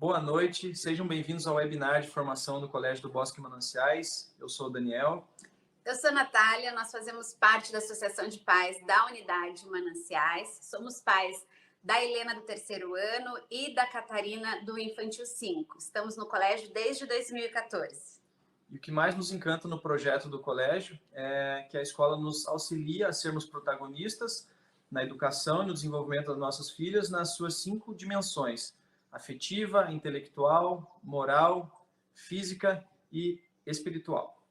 Boa noite, sejam bem-vindos ao webinar de formação do Colégio do Bosque Mananciais. Eu sou o Daniel. Eu sou a Natália, nós fazemos parte da Associação de Pais da Unidade Mananciais. Somos pais da Helena do 3º ano e da Catarina do Infantil 5. Estamos no colégio desde 2014. E o que mais nos encanta no projeto do colégio é que a escola nos auxilia a sermos protagonistas na educação e no desenvolvimento das nossas filhas nas suas 5 dimensões: afetiva, intelectual, moral, física e espiritual.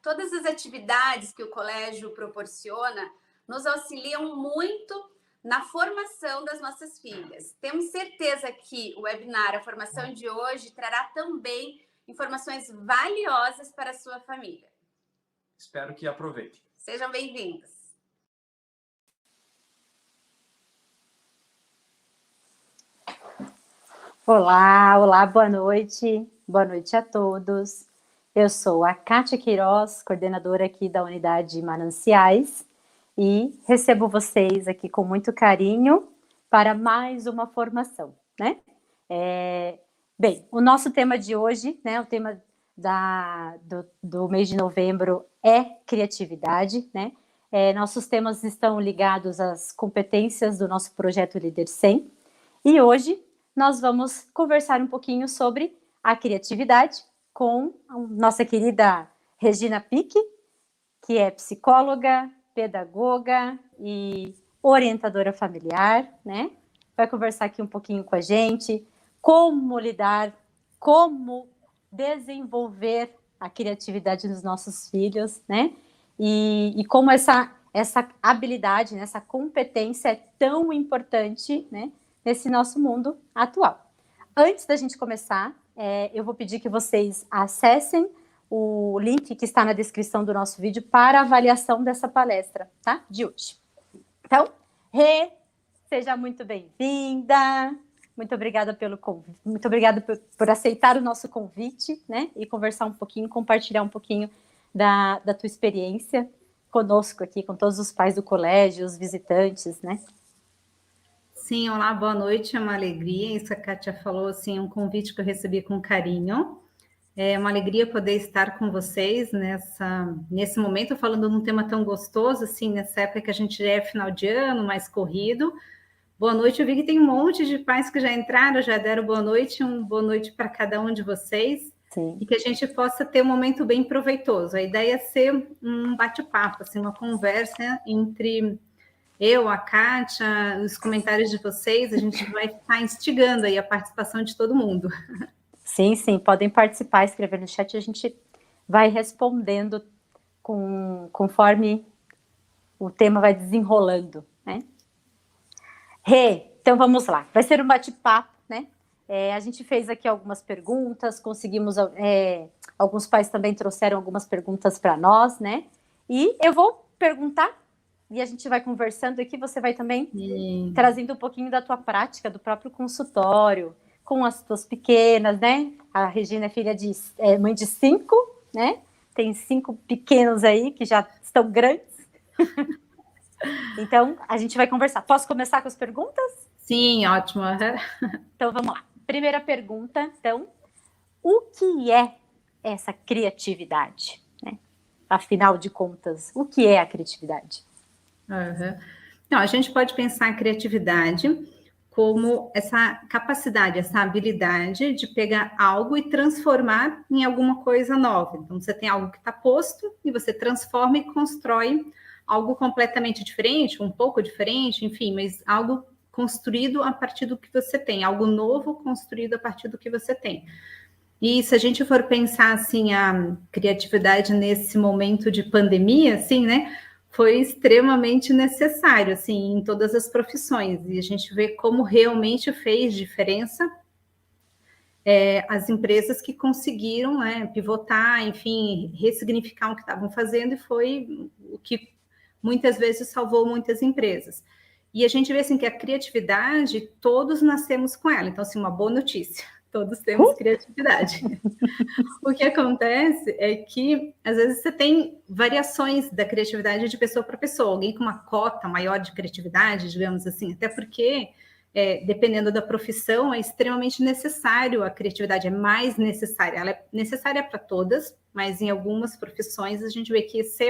Todas as atividades que o colégio proporciona nos auxiliam muito na formação das nossas filhas. Temos certeza que o webinar, a formação de hoje, trará também informações valiosas para a sua família. Espero que aproveite. Sejam bem-vindos. Olá, boa noite a todos. Eu sou a Kátia Queiroz, coordenadora aqui da Unidade Mananciais, e recebo vocês aqui com muito carinho para mais uma formação, né? Bem, o nosso tema de hoje, né, o tema do mês de novembro é criatividade, né? Nossos temas estão ligados às competências do nosso projeto Líder 100, e hoje nós vamos conversar um pouquinho sobre a criatividade com a nossa querida Regina Pique, que é psicóloga, pedagoga e orientadora familiar, né? Vai conversar aqui um pouquinho com a gente, como lidar, como desenvolver a criatividade nos nossos filhos, né? E como essa habilidade, né, essa competência é tão importante, né, nesse nosso mundo atual. Antes da gente começar, eu vou pedir que vocês acessem o link que está na descrição do nosso vídeo para avaliação dessa palestra, tá? De hoje. Então, seja muito bem-vinda. Muito obrigada por aceitar o nosso convite, né? E conversar um pouquinho, compartilhar um pouquinho da tua experiência conosco aqui, com todos os pais do colégio, os visitantes, né? Sim, olá, boa noite, é uma alegria. Isso a Kátia falou, assim, um convite que eu recebi com carinho. É uma alegria poder estar com vocês nesse momento, falando num tema tão gostoso, assim, nessa época que a gente já é final de ano, mais corrido. Boa noite, eu vi que tem um monte de pais que já entraram, já deram boa noite, boa noite para cada um de vocês. Sim. E que a gente possa ter um momento bem proveitoso. A ideia é ser um bate-papo, assim, uma conversa entre eu, a Kátia, os comentários de vocês, a gente vai estar instigando aí a participação de todo mundo. Sim, podem participar, escrever no chat, a gente vai respondendo conforme o tema vai desenrolando, né? Então vamos lá, vai ser um bate-papo, né? A gente fez aqui algumas perguntas, conseguimos, alguns pais também trouxeram algumas perguntas para nós, né? E eu vou perguntar, e a gente vai conversando aqui, você vai também trazendo um pouquinho da tua prática, do próprio consultório, com as tuas pequenas, né? A Regina é mãe de 5, né? Tem 5 pequenos aí que já estão grandes. Então, a gente vai conversar. Posso começar com as perguntas? Sim, ótimo. Então, vamos lá. Primeira pergunta, então. O que é essa criatividade, né? Afinal de contas, o que é a criatividade? Então, a gente pode pensar a criatividade como essa capacidade, essa habilidade de pegar algo e transformar em alguma coisa nova. Então, você tem algo que está posto e você transforma e constrói algo completamente diferente, um pouco diferente, enfim, mas algo construído a partir do que você tem, algo novo construído a partir do que você tem. E se a gente for pensar, assim, a criatividade nesse momento de pandemia, assim, né, foi extremamente necessário, assim, em todas as profissões, e a gente vê como realmente fez diferença as empresas que conseguiram, né, pivotar, enfim, ressignificar o que estavam fazendo, e foi o que muitas vezes salvou muitas empresas. E a gente vê, assim, que a criatividade, todos nascemos com ela, então, assim, uma boa notícia, todos temos criatividade. O que acontece é que, às vezes, você tem variações da criatividade de pessoa para pessoa, alguém com uma cota maior de criatividade, digamos assim, até porque dependendo da profissão, é extremamente necessário, a criatividade é mais necessária. Ela é necessária para todas, mas em algumas profissões a gente vê que esse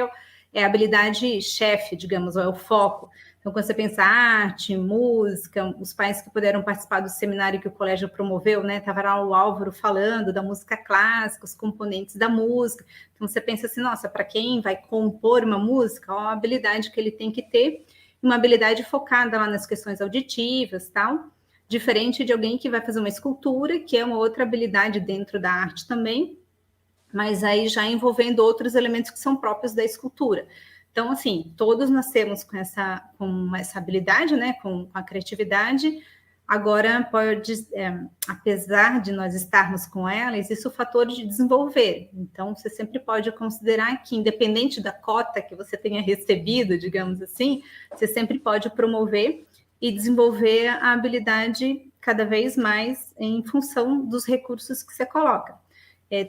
é a habilidade chefe, digamos, ou é o foco. Então, quando você pensa arte, música, os pais que puderam participar do seminário que o colégio promoveu, né? Estava lá o Álvaro falando da música clássica, os componentes da música. Então, você pensa assim, nossa, para quem vai compor uma música, ó, a habilidade que ele tem que ter, uma habilidade focada lá nas questões auditivas, tal, diferente de alguém que vai fazer uma escultura, que é uma outra habilidade dentro da arte também, mas aí já envolvendo outros elementos que são próprios da escultura. Então, assim, todos nascemos com essa habilidade, né, com a criatividade. Agora, apesar de nós estarmos com ela, existe o fator de desenvolver. Então, você sempre pode considerar que, independente da cota que você tenha recebido, digamos assim, você sempre pode promover e desenvolver a habilidade cada vez mais em função dos recursos que você coloca.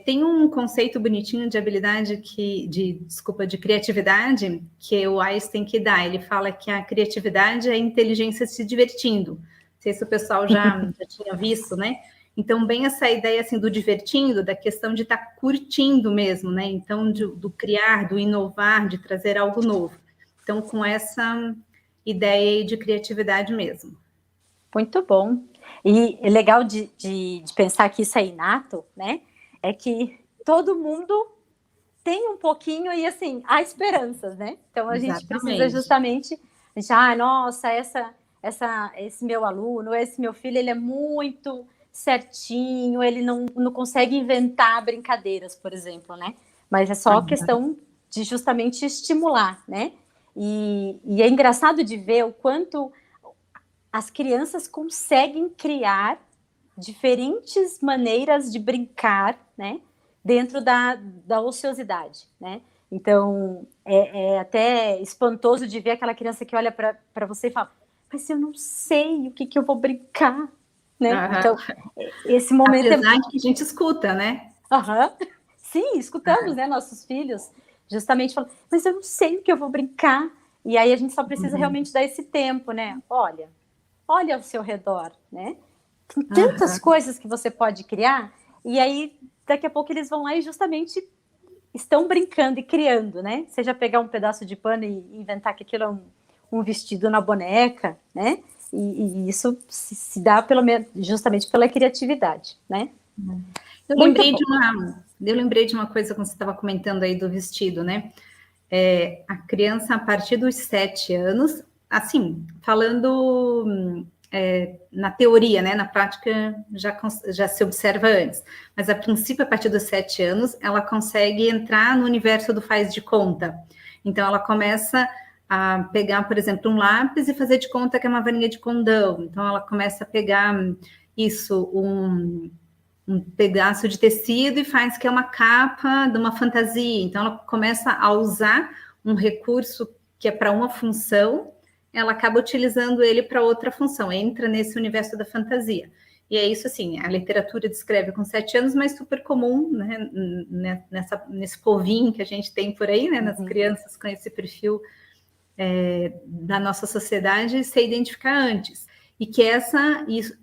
Tem um conceito bonitinho de habilidade de criatividade que o Einstein que dá. Ele fala que a criatividade é a inteligência se divertindo. Não sei se o pessoal já tinha visto, né? Então, bem essa ideia assim, do divertindo, da questão de estar curtindo mesmo, né? Então, do criar, do inovar, de trazer algo novo. Então, com essa ideia aí de criatividade mesmo. Muito bom. E é legal de pensar que isso é inato, né? É que todo mundo tem um pouquinho e, assim, há esperanças, né? Então, a gente precisa justamente... nossa, esse meu aluno, esse meu filho, ele é muito certinho, ele não consegue inventar brincadeiras, por exemplo, né? Mas é só questão de justamente estimular, né? E é engraçado de ver o quanto as crianças conseguem criar diferentes maneiras de brincar, né, dentro da ociosidade, né? Então, é até espantoso de ver aquela criança que olha para você e fala, mas eu não sei o que eu vou brincar, né? Então, esse momento... Apesar que a gente escuta, né? Sim, escutamos, né, nossos filhos, justamente falando, mas eu não sei o que eu vou brincar. E aí a gente só precisa realmente dar esse tempo, né? Olha ao seu redor, né? Tem tantas coisas que você pode criar, e aí daqui a pouco eles vão lá e justamente estão brincando e criando, né? Seja pegar um pedaço de pano e inventar que aquilo é um vestido na boneca, né? E isso se dá pelo menos justamente pela criatividade, né? Eu lembrei de uma coisa quando você estava comentando aí do vestido, né? A criança, a partir dos 7 anos, assim, falando na teoria, né? Na prática já se observa antes, mas a princípio, a partir dos 7 anos, ela consegue entrar no universo do faz de conta. Então, ela começa a pegar, por exemplo, um lápis e fazer de conta que é uma varinha de condão. Então, ela começa a pegar um pedaço de tecido e faz que é uma capa de uma fantasia. Então, ela começa a usar um recurso que é para uma função, ela acaba utilizando ele para outra função, entra nesse universo da fantasia. E é isso, assim, a literatura descreve com 7 anos, mas super comum, né, nesse povinho que a gente tem por aí, né, nas crianças com esse perfil da nossa sociedade, se identificar antes. E que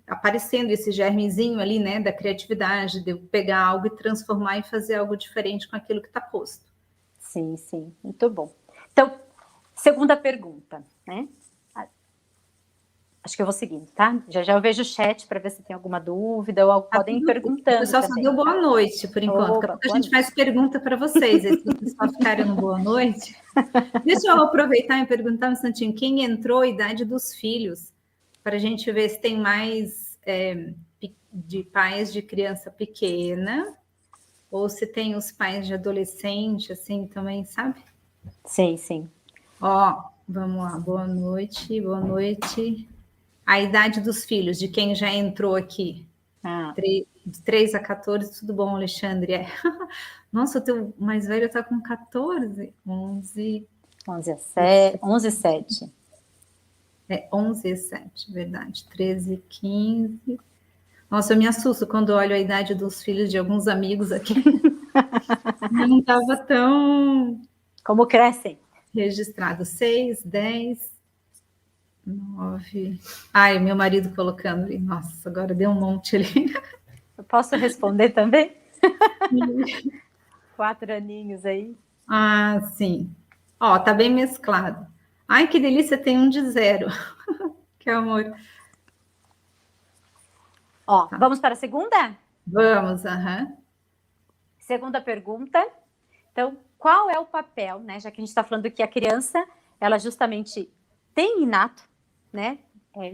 aparecendo esse germezinho ali, né, da criatividade, de eu pegar algo e transformar e fazer algo diferente com aquilo que está posto. Sim, sim, muito bom. Então, segunda pergunta, né? Acho que eu vou seguindo, tá? Já eu vejo o chat para ver se tem alguma dúvida ou podem ir perguntando. O pessoal só deu boa noite, por enquanto. Daqui a pouco a gente faz pergunta para vocês. Se o pessoal ficarem no boa noite. Deixa eu aproveitar e perguntar um instantinho. Quem entrou a idade dos filhos? Para a gente ver se tem mais de pais de criança pequena ou se tem os pais de adolescente, assim, também, sabe? Sim, sim. Ó, vamos lá. Boa noite, boa noite. A idade dos filhos, de quem já entrou aqui. De 3 a 14, tudo bom, Alexandre? Nossa, o teu mais velho está com 14. 11 e 7. 11 e 7, verdade. 13 e 15. Nossa, eu me assusto quando olho a idade dos filhos de alguns amigos aqui. Não estava tão... Como crescem? Registrado. 6, 10... 9. Ai, meu marido colocando ali. Nossa, agora deu um monte ali. Eu posso responder também? 4 aninhos aí. Ah, sim. Ó, tá bem mesclado. Ai, que delícia, tem um de 0. Que amor. Ó, vamos para a segunda? Vamos, aham. Segunda pergunta. Então, qual é o papel, né? Já que a gente está falando que a criança, ela justamente tem inato, né?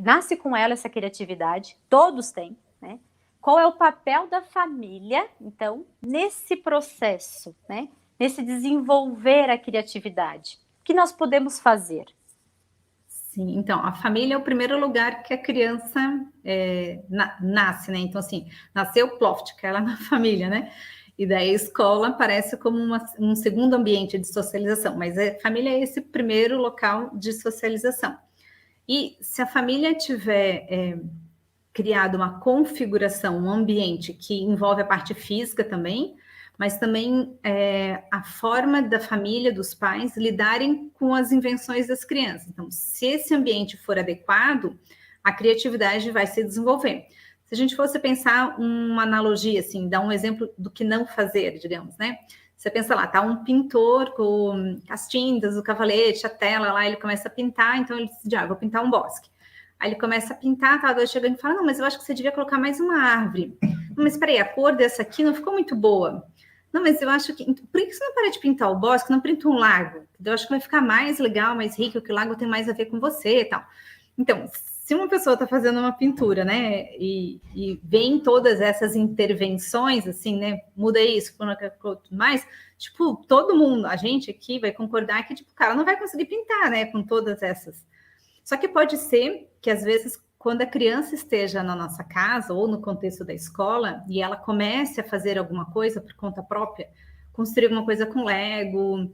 Nasce com ela essa criatividade, todos têm, né? Qual é o papel da família, então, nesse processo, né? Nesse desenvolver a criatividade? O que nós podemos fazer? Sim, então, a família é o primeiro lugar que a criança nasce, né? Então, assim, nasceu ploft, que ela na família, né? E daí a escola parece como um segundo ambiente de socialização, mas a família é esse primeiro local de socialização. E se a família tiver criado uma configuração, um ambiente que envolve a parte física também, mas também a forma da família, dos pais, lidarem com as invenções das crianças. Então, se esse ambiente for adequado, a criatividade vai se desenvolver. Se a gente fosse pensar uma analogia, assim, dar um exemplo do que não fazer, digamos, né? Você pensa lá, tá um pintor com as tintas, o cavalete, a tela lá, ele começa a pintar, então ele diz, vou pintar um bosque. Aí ele começa a pintar, tá, daí chega e fala, não, mas eu acho que você devia colocar mais uma árvore. Não, mas peraí, a cor dessa aqui não ficou muito boa. Não, mas eu acho que... Por que você não para de pintar o bosque, não pinta um lago? Eu acho que vai ficar mais legal, mais rico, que o lago tem mais a ver com você e tal. Então, se uma pessoa está fazendo uma pintura, né, e vem todas essas intervenções, assim, né, muda isso, tudo mais, tipo, todo mundo, a gente aqui vai concordar que, tipo, o cara não vai conseguir pintar, né, com todas essas. Só que pode ser que, às vezes, quando a criança esteja na nossa casa ou no contexto da escola e ela comece a fazer alguma coisa por conta própria, construir alguma coisa com Lego,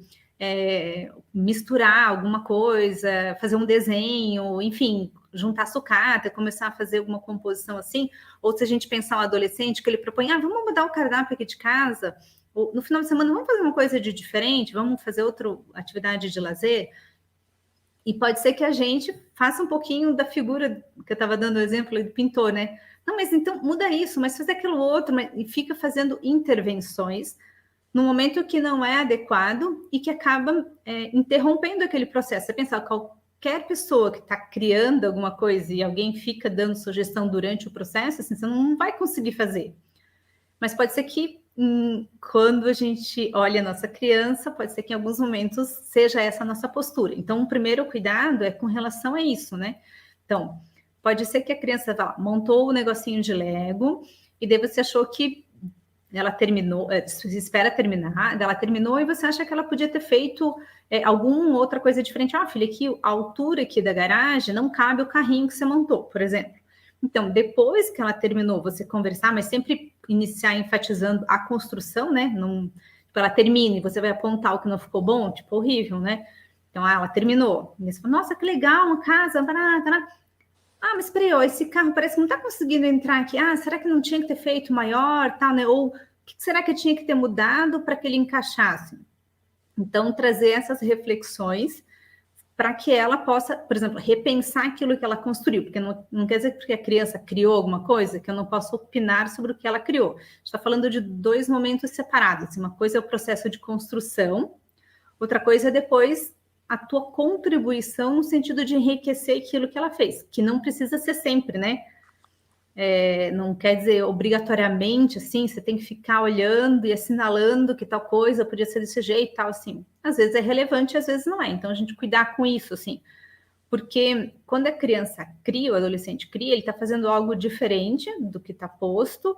misturar alguma coisa, fazer um desenho, enfim, juntar sucata, começar a fazer alguma composição assim, ou se a gente pensar um adolescente que ele propõe, vamos mudar o cardápio aqui de casa, ou no final de semana vamos fazer uma coisa de diferente, vamos fazer outra atividade de lazer, e pode ser que a gente faça um pouquinho da figura que eu estava dando o exemplo do pintor, né? Não, mas então muda isso, mas faz aquilo outro, e fica fazendo intervenções no momento que não é adequado e que acaba interrompendo aquele processo. Você pensar, qualquer pessoa que está criando alguma coisa e alguém fica dando sugestão durante o processo, assim, você não vai conseguir fazer. Mas pode ser que quando a gente olha a nossa criança, pode ser que em alguns momentos seja essa a nossa postura. Então, o primeiro cuidado é com relação a isso, né? Então, pode ser que a criança montou o negocinho de Lego e daí você achou que ela terminou, você espera terminar, ela terminou e você acha que ela podia ter feito alguma outra coisa diferente. Filha, aqui, a altura aqui da garagem não cabe o carrinho que você montou, por exemplo. Então, depois que ela terminou, você conversar, mas sempre iniciar enfatizando a construção, né? Tipo, ela termina e você vai apontar o que não ficou bom, tipo, horrível, né? Então, ela terminou. E você fala, nossa, que legal, uma casa, barata. Mas peraí, esse carro parece que não está conseguindo entrar aqui. Será que não tinha que ter feito maior, tal, né? Ou o que será que tinha que ter mudado para que ele encaixasse? Então, trazer essas reflexões para que ela possa, por exemplo, repensar aquilo que ela construiu, porque não quer dizer que porque a criança criou alguma coisa, que eu não posso opinar sobre o que ela criou. A gente está falando de 2 momentos separados. Uma coisa é o processo de construção, outra coisa é depois a tua contribuição no sentido de enriquecer aquilo que ela fez, que não precisa ser sempre, né? Não quer dizer obrigatoriamente, assim, você tem que ficar olhando e assinalando que tal coisa podia ser desse jeito, tal, assim. Às vezes é relevante, às vezes não é. Então, a gente cuidar com isso, assim. Porque quando a criança cria, o adolescente cria, ele está fazendo algo diferente do que está posto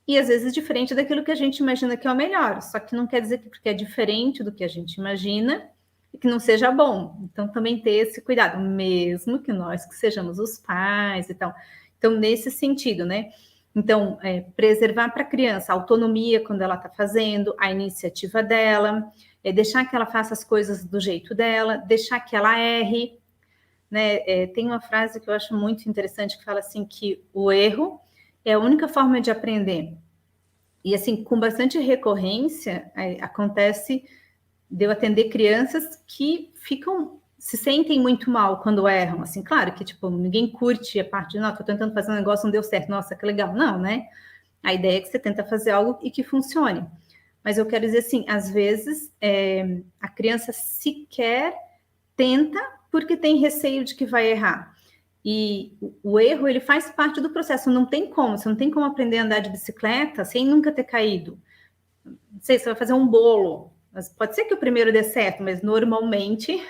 e, às vezes, diferente daquilo que a gente imagina que é o melhor. Só que não quer dizer que porque é diferente do que a gente imagina e que não seja bom. Então, também ter esse cuidado, mesmo que nós que sejamos os pais e tal. Então, nesse sentido, né? Então, preservar para a criança a autonomia quando ela está fazendo, a iniciativa dela, deixar que ela faça as coisas do jeito dela, deixar que ela erre, né? Tem uma frase que eu acho muito interessante que fala assim que o erro é a única forma de aprender. E assim, com bastante recorrência, acontece de eu atender crianças que ficam se sentem muito mal quando erram, assim, claro que, tipo, ninguém curte a parte de, não, tô tentando fazer um negócio, não deu certo, nossa, que legal. Não, né? A ideia é que você tenta fazer algo e que funcione. Mas eu quero dizer assim, às vezes a criança sequer tenta porque tem receio de que vai errar. E o erro, ele faz parte do processo, não tem como, você não tem como aprender a andar de bicicleta sem nunca ter caído. Não sei, você vai fazer um bolo, mas pode ser que o primeiro dê certo, mas normalmente,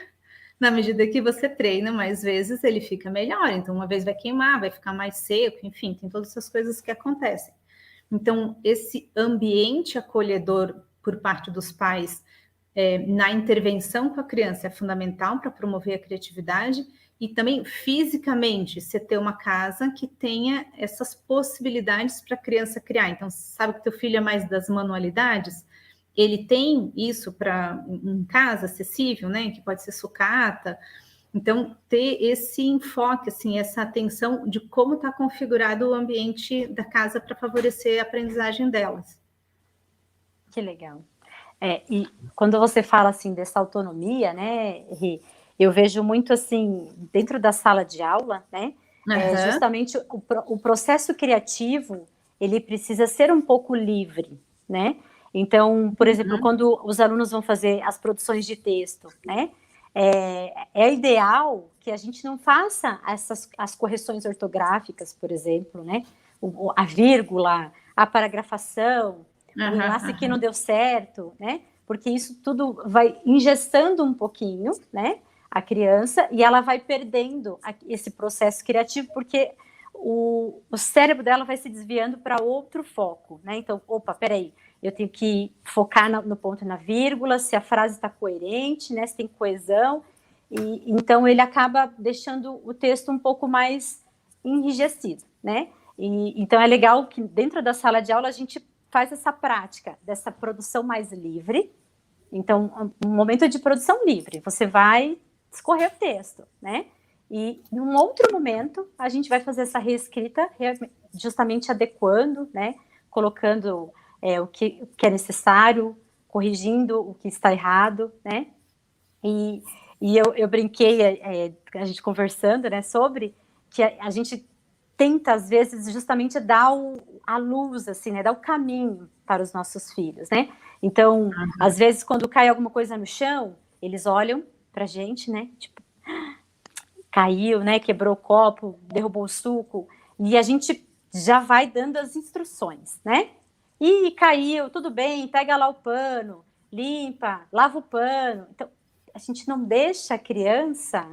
na medida que você treina mais vezes, ele fica melhor. Então, uma vez vai queimar, vai ficar mais seco, enfim, tem todas essas coisas que acontecem. Então, esse ambiente acolhedor por parte dos pais na intervenção com a criança é fundamental para promover a criatividade e também fisicamente você ter uma casa que tenha essas possibilidades para a criança criar. Então, sabe que teu filho é mais das manualidades? Ele tem isso para em casa acessível, né? Que pode ser sucata. Então, ter esse enfoque, assim, essa atenção de como está configurado o ambiente da casa para favorecer a aprendizagem delas. Que legal. E quando você fala, assim, dessa autonomia, né, Rê, eu vejo muito, assim, dentro da sala de aula, né, justamente o processo criativo, ele precisa ser um pouco livre, né? Então, por exemplo, quando os alunos vão fazer as produções de texto, né, é ideal que a gente não faça as correções ortográficas, por exemplo, né? A vírgula, a paragrafação, o enlace que não deu certo, né? Porque isso tudo vai engessando um pouquinho, né? A criança, e ela vai perdendo esse processo criativo, porque o cérebro dela vai se desviando para outro foco, né? Então, opa, peraí, eu tenho que focar no ponto e na vírgula, se a frase está coerente, né? Se tem coesão. E então ele acaba deixando o texto um pouco mais enrijecido, né? Então é legal que dentro da sala de aula a gente faz essa prática dessa produção mais livre. Então, um momento de produção livre, você vai escorrer o texto, né? E num outro momento a gente vai fazer essa reescrita, justamente adequando, né? Colocando o que é necessário, corrigindo o que está errado, né? E eu brinquei, a gente conversando, né, sobre que a gente tenta, às vezes, justamente dar a luz, assim, né, dar o caminho para os nossos filhos, né? Então, às vezes, quando cai alguma coisa no chão, eles olham para a gente, né, tipo, caiu, né, quebrou o copo, derrubou o suco, e a gente já vai dando as instruções, né? Ih, caiu, tudo bem, pega lá o pano, limpa, lava o pano. Então, a gente não deixa a criança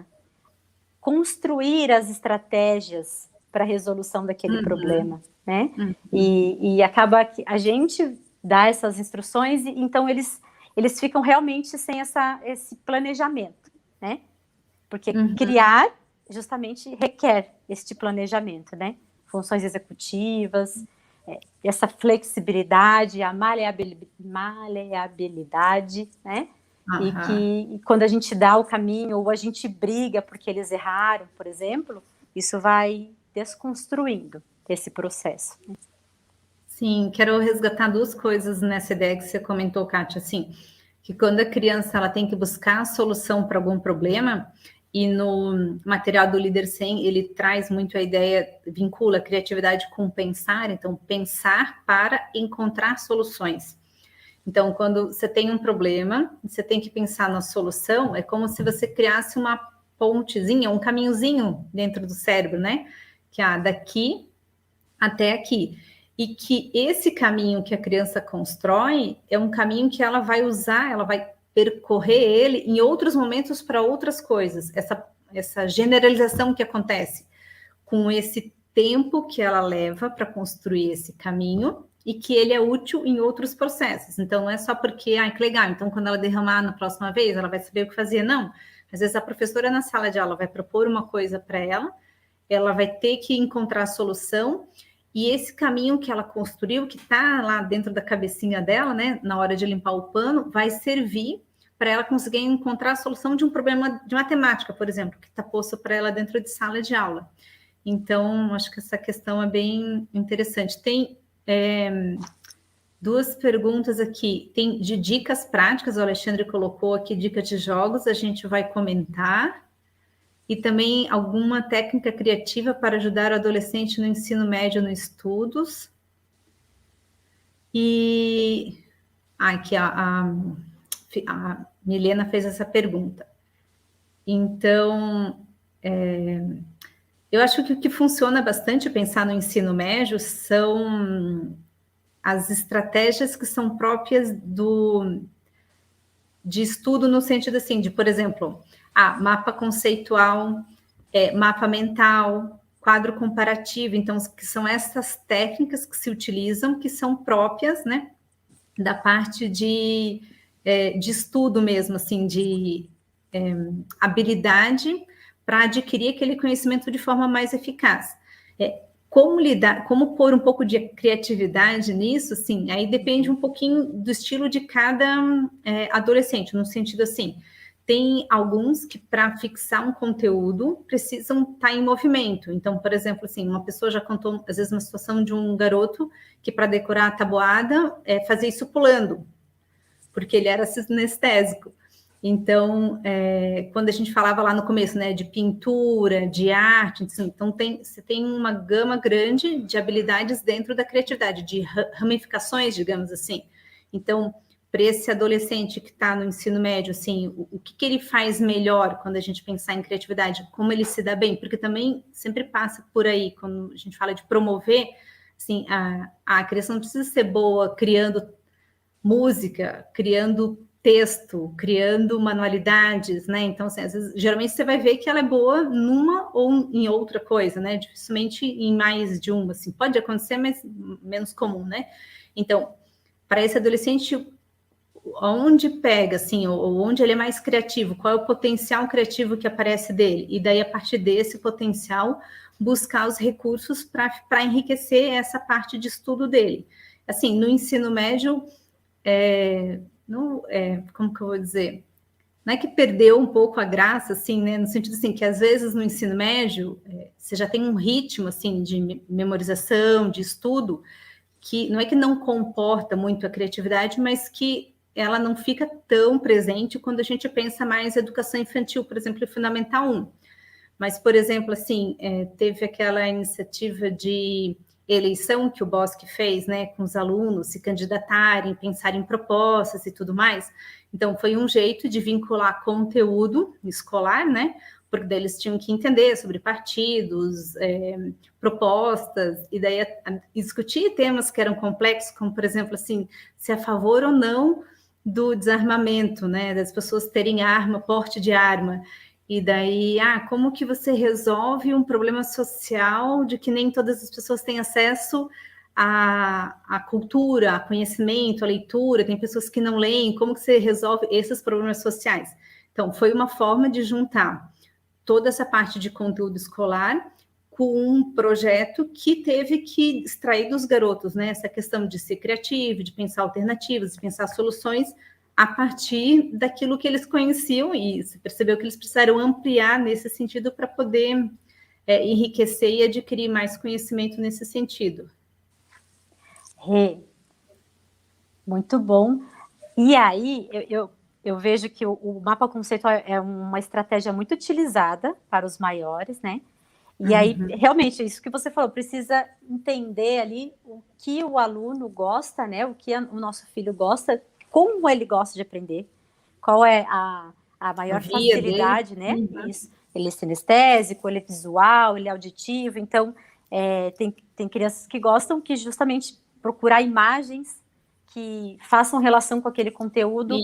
construir as estratégias para a resolução daquele problema, né? E acaba que a gente dá essas instruções, e então eles ficam realmente sem esse planejamento, né? Porque criar justamente requer este planejamento, né? Funções executivas, essa flexibilidade, a maleabilidade, né? E que quando a gente dá o caminho ou a gente briga porque eles erraram, por exemplo, isso vai desconstruindo esse processo. Sim, quero resgatar duas coisas nessa ideia que você comentou, Kátia, assim, que quando a criança ela tem que buscar a solução para algum problema, e no material do Líder 100 ele traz muito a ideia, vincula a criatividade com pensar, então pensar para encontrar soluções. Então, quando você tem um problema, você tem que pensar na solução, é como se você criasse uma pontezinha, um caminhozinho dentro do cérebro, né? Que daqui até aqui. E que esse caminho que a criança constrói é um caminho que ela vai usar, ela vai percorrer ele em outros momentos para outras coisas. Essa generalização que acontece com esse tempo que ela leva para construir esse caminho e que ele é útil em outros processos. Então, não é só porque, que legal, então quando ela derramar na próxima vez, ela vai saber o que fazer. Não. Às vezes a professora na sala de aula vai propor uma coisa para ela vai ter que encontrar a solução, e esse caminho que ela construiu, que está lá dentro da cabecinha dela, né, na hora de limpar o pano, vai servir para ela conseguir encontrar a solução de um problema de matemática, por exemplo, que está posto para ela dentro de sala de aula. Então, acho que essa questão é bem interessante. Tem 2 perguntas aqui. Tem de dicas práticas, o Alexandre colocou aqui dicas de jogos, a gente vai comentar. E também alguma técnica criativa para ajudar o adolescente no ensino médio nos estudos. E aqui a Milena fez essa pergunta. Então, eu acho que o que funciona bastante pensar no ensino médio são as estratégias que são próprias de estudo no sentido assim, de, por exemplo, mapa conceitual, mapa mental, quadro comparativo. Então, que são essas técnicas que se utilizam, que são próprias, né, da parte de estudo mesmo, assim, de habilidade para adquirir aquele conhecimento de forma mais eficaz. Como pôr um pouco de criatividade nisso, assim, aí depende um pouquinho do estilo de cada adolescente, no sentido assim, tem alguns que para fixar um conteúdo precisam estar em movimento. Então, por exemplo, assim, uma pessoa já contou, às vezes, uma situação de um garoto que para decorar a tabuada fazia isso pulando, porque ele era sinestésico. Então, quando a gente falava lá no começo, né, de pintura, de arte, então você tem uma gama grande de habilidades dentro da criatividade, de ramificações, digamos assim. Então, para esse adolescente que está no ensino médio, assim, o que ele faz melhor quando a gente pensar em criatividade, como ele se dá bem, porque também sempre passa por aí, quando a gente fala de promover, assim, a criação não precisa ser boa criando música, criando texto, criando manualidades, né? Então, assim, às vezes, geralmente você vai ver que ela é boa numa ou em outra coisa, né? Dificilmente em mais de uma, assim. Pode acontecer, mas menos comum, né? Então, para esse adolescente, onde pega, assim, ou onde ele é mais criativo, qual é o potencial criativo que aparece dele? E daí, a partir desse potencial, buscar os recursos para enriquecer essa parte de estudo dele. Assim, no ensino médio, como que eu vou dizer? Não é que perdeu um pouco a graça, assim, né? No sentido assim, que às vezes no ensino médio você já tem um ritmo assim de memorização, de estudo, que não é que não comporta muito a criatividade, mas que ela não fica tão presente quando a gente pensa mais em educação infantil, por exemplo, Fundamental 1. Mas, por exemplo, assim, teve aquela iniciativa de eleição que o Bosque fez, né, com os alunos se candidatarem, pensarem em propostas e tudo mais. Então, foi um jeito de vincular conteúdo escolar, né, porque daí eles tinham que entender sobre partidos, propostas, e daí discutir temas que eram complexos, como, por exemplo, assim, se é a favor ou não do desarmamento, né, das pessoas terem arma, porte de arma. E daí, como que você resolve um problema social de que nem todas as pessoas têm acesso à cultura, a conhecimento, à leitura, tem pessoas que não leem, como que você resolve esses problemas sociais? Então, foi uma forma de juntar toda essa parte de conteúdo escolar com um projeto que teve que extrair dos garotos, né, essa questão de ser criativo, de pensar alternativas, de pensar soluções a partir daquilo que eles conheciam, e se percebeu que eles precisaram ampliar nesse sentido para poder enriquecer e adquirir mais conhecimento nesse sentido. Muito bom. E aí, eu vejo que o mapa conceitual é uma estratégia muito utilizada para os maiores, né? E aí, realmente, isso que você falou, precisa entender ali o que o aluno gosta, né? O que o nosso filho gosta, como ele gosta de aprender, qual é a maior facilidade, né? Isso. Ele é sinestésico, ele é visual, ele é auditivo. Então, tem crianças que gostam que justamente procurar imagens que façam relação com aquele conteúdo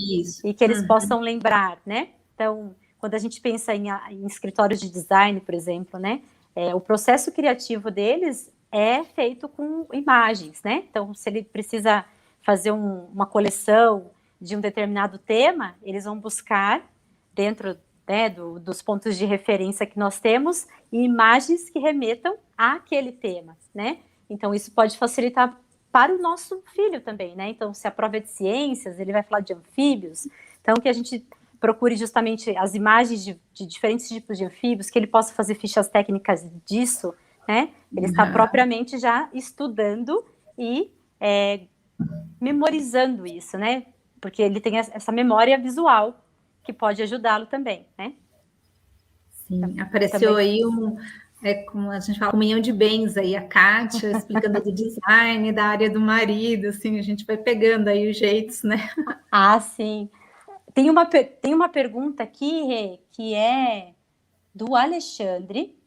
e que eles possam lembrar, né? Então, quando a gente pensa em escritórios de design, por exemplo, né? O processo criativo deles é feito com imagens, né? Então, se ele precisa fazer uma coleção de um determinado tema, eles vão buscar dentro, né, dos pontos de referência que nós temos imagens que remetam àquele tema, né? Então, isso pode facilitar para o nosso filho também, né? Então, se a prova é de ciências, ele vai falar de anfíbios, então que a gente procure justamente as imagens de diferentes tipos de anfíbios, que ele possa fazer fichas técnicas disso, né? Ele está propriamente já estudando e memorizando isso, né? Porque ele tem essa memória visual que pode ajudá-lo também, né? Sim, apareceu Também. aí como a gente fala, comunhão de bens aí, a Kátia explicando do design, da área do marido, assim, a gente vai pegando aí os jeitos, né? Ah, sim. Tem uma pergunta aqui, Rê, que é do Alexandre,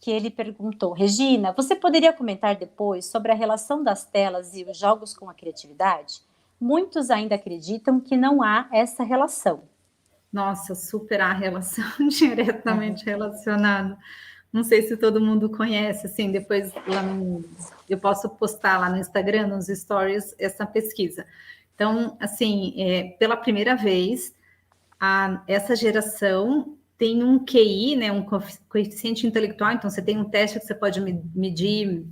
que ele perguntou: Regina, você poderia comentar depois sobre a relação das telas e os jogos com a criatividade? Muitos ainda acreditam que não há essa relação. Nossa, super a relação diretamente relacionada. Não sei se todo mundo conhece, assim, depois eu posso postar lá no Instagram, nos stories, essa pesquisa. Então, assim, pela primeira vez, essa geração tem um QI, né, um coeficiente intelectual, então você tem um teste que você pode medir,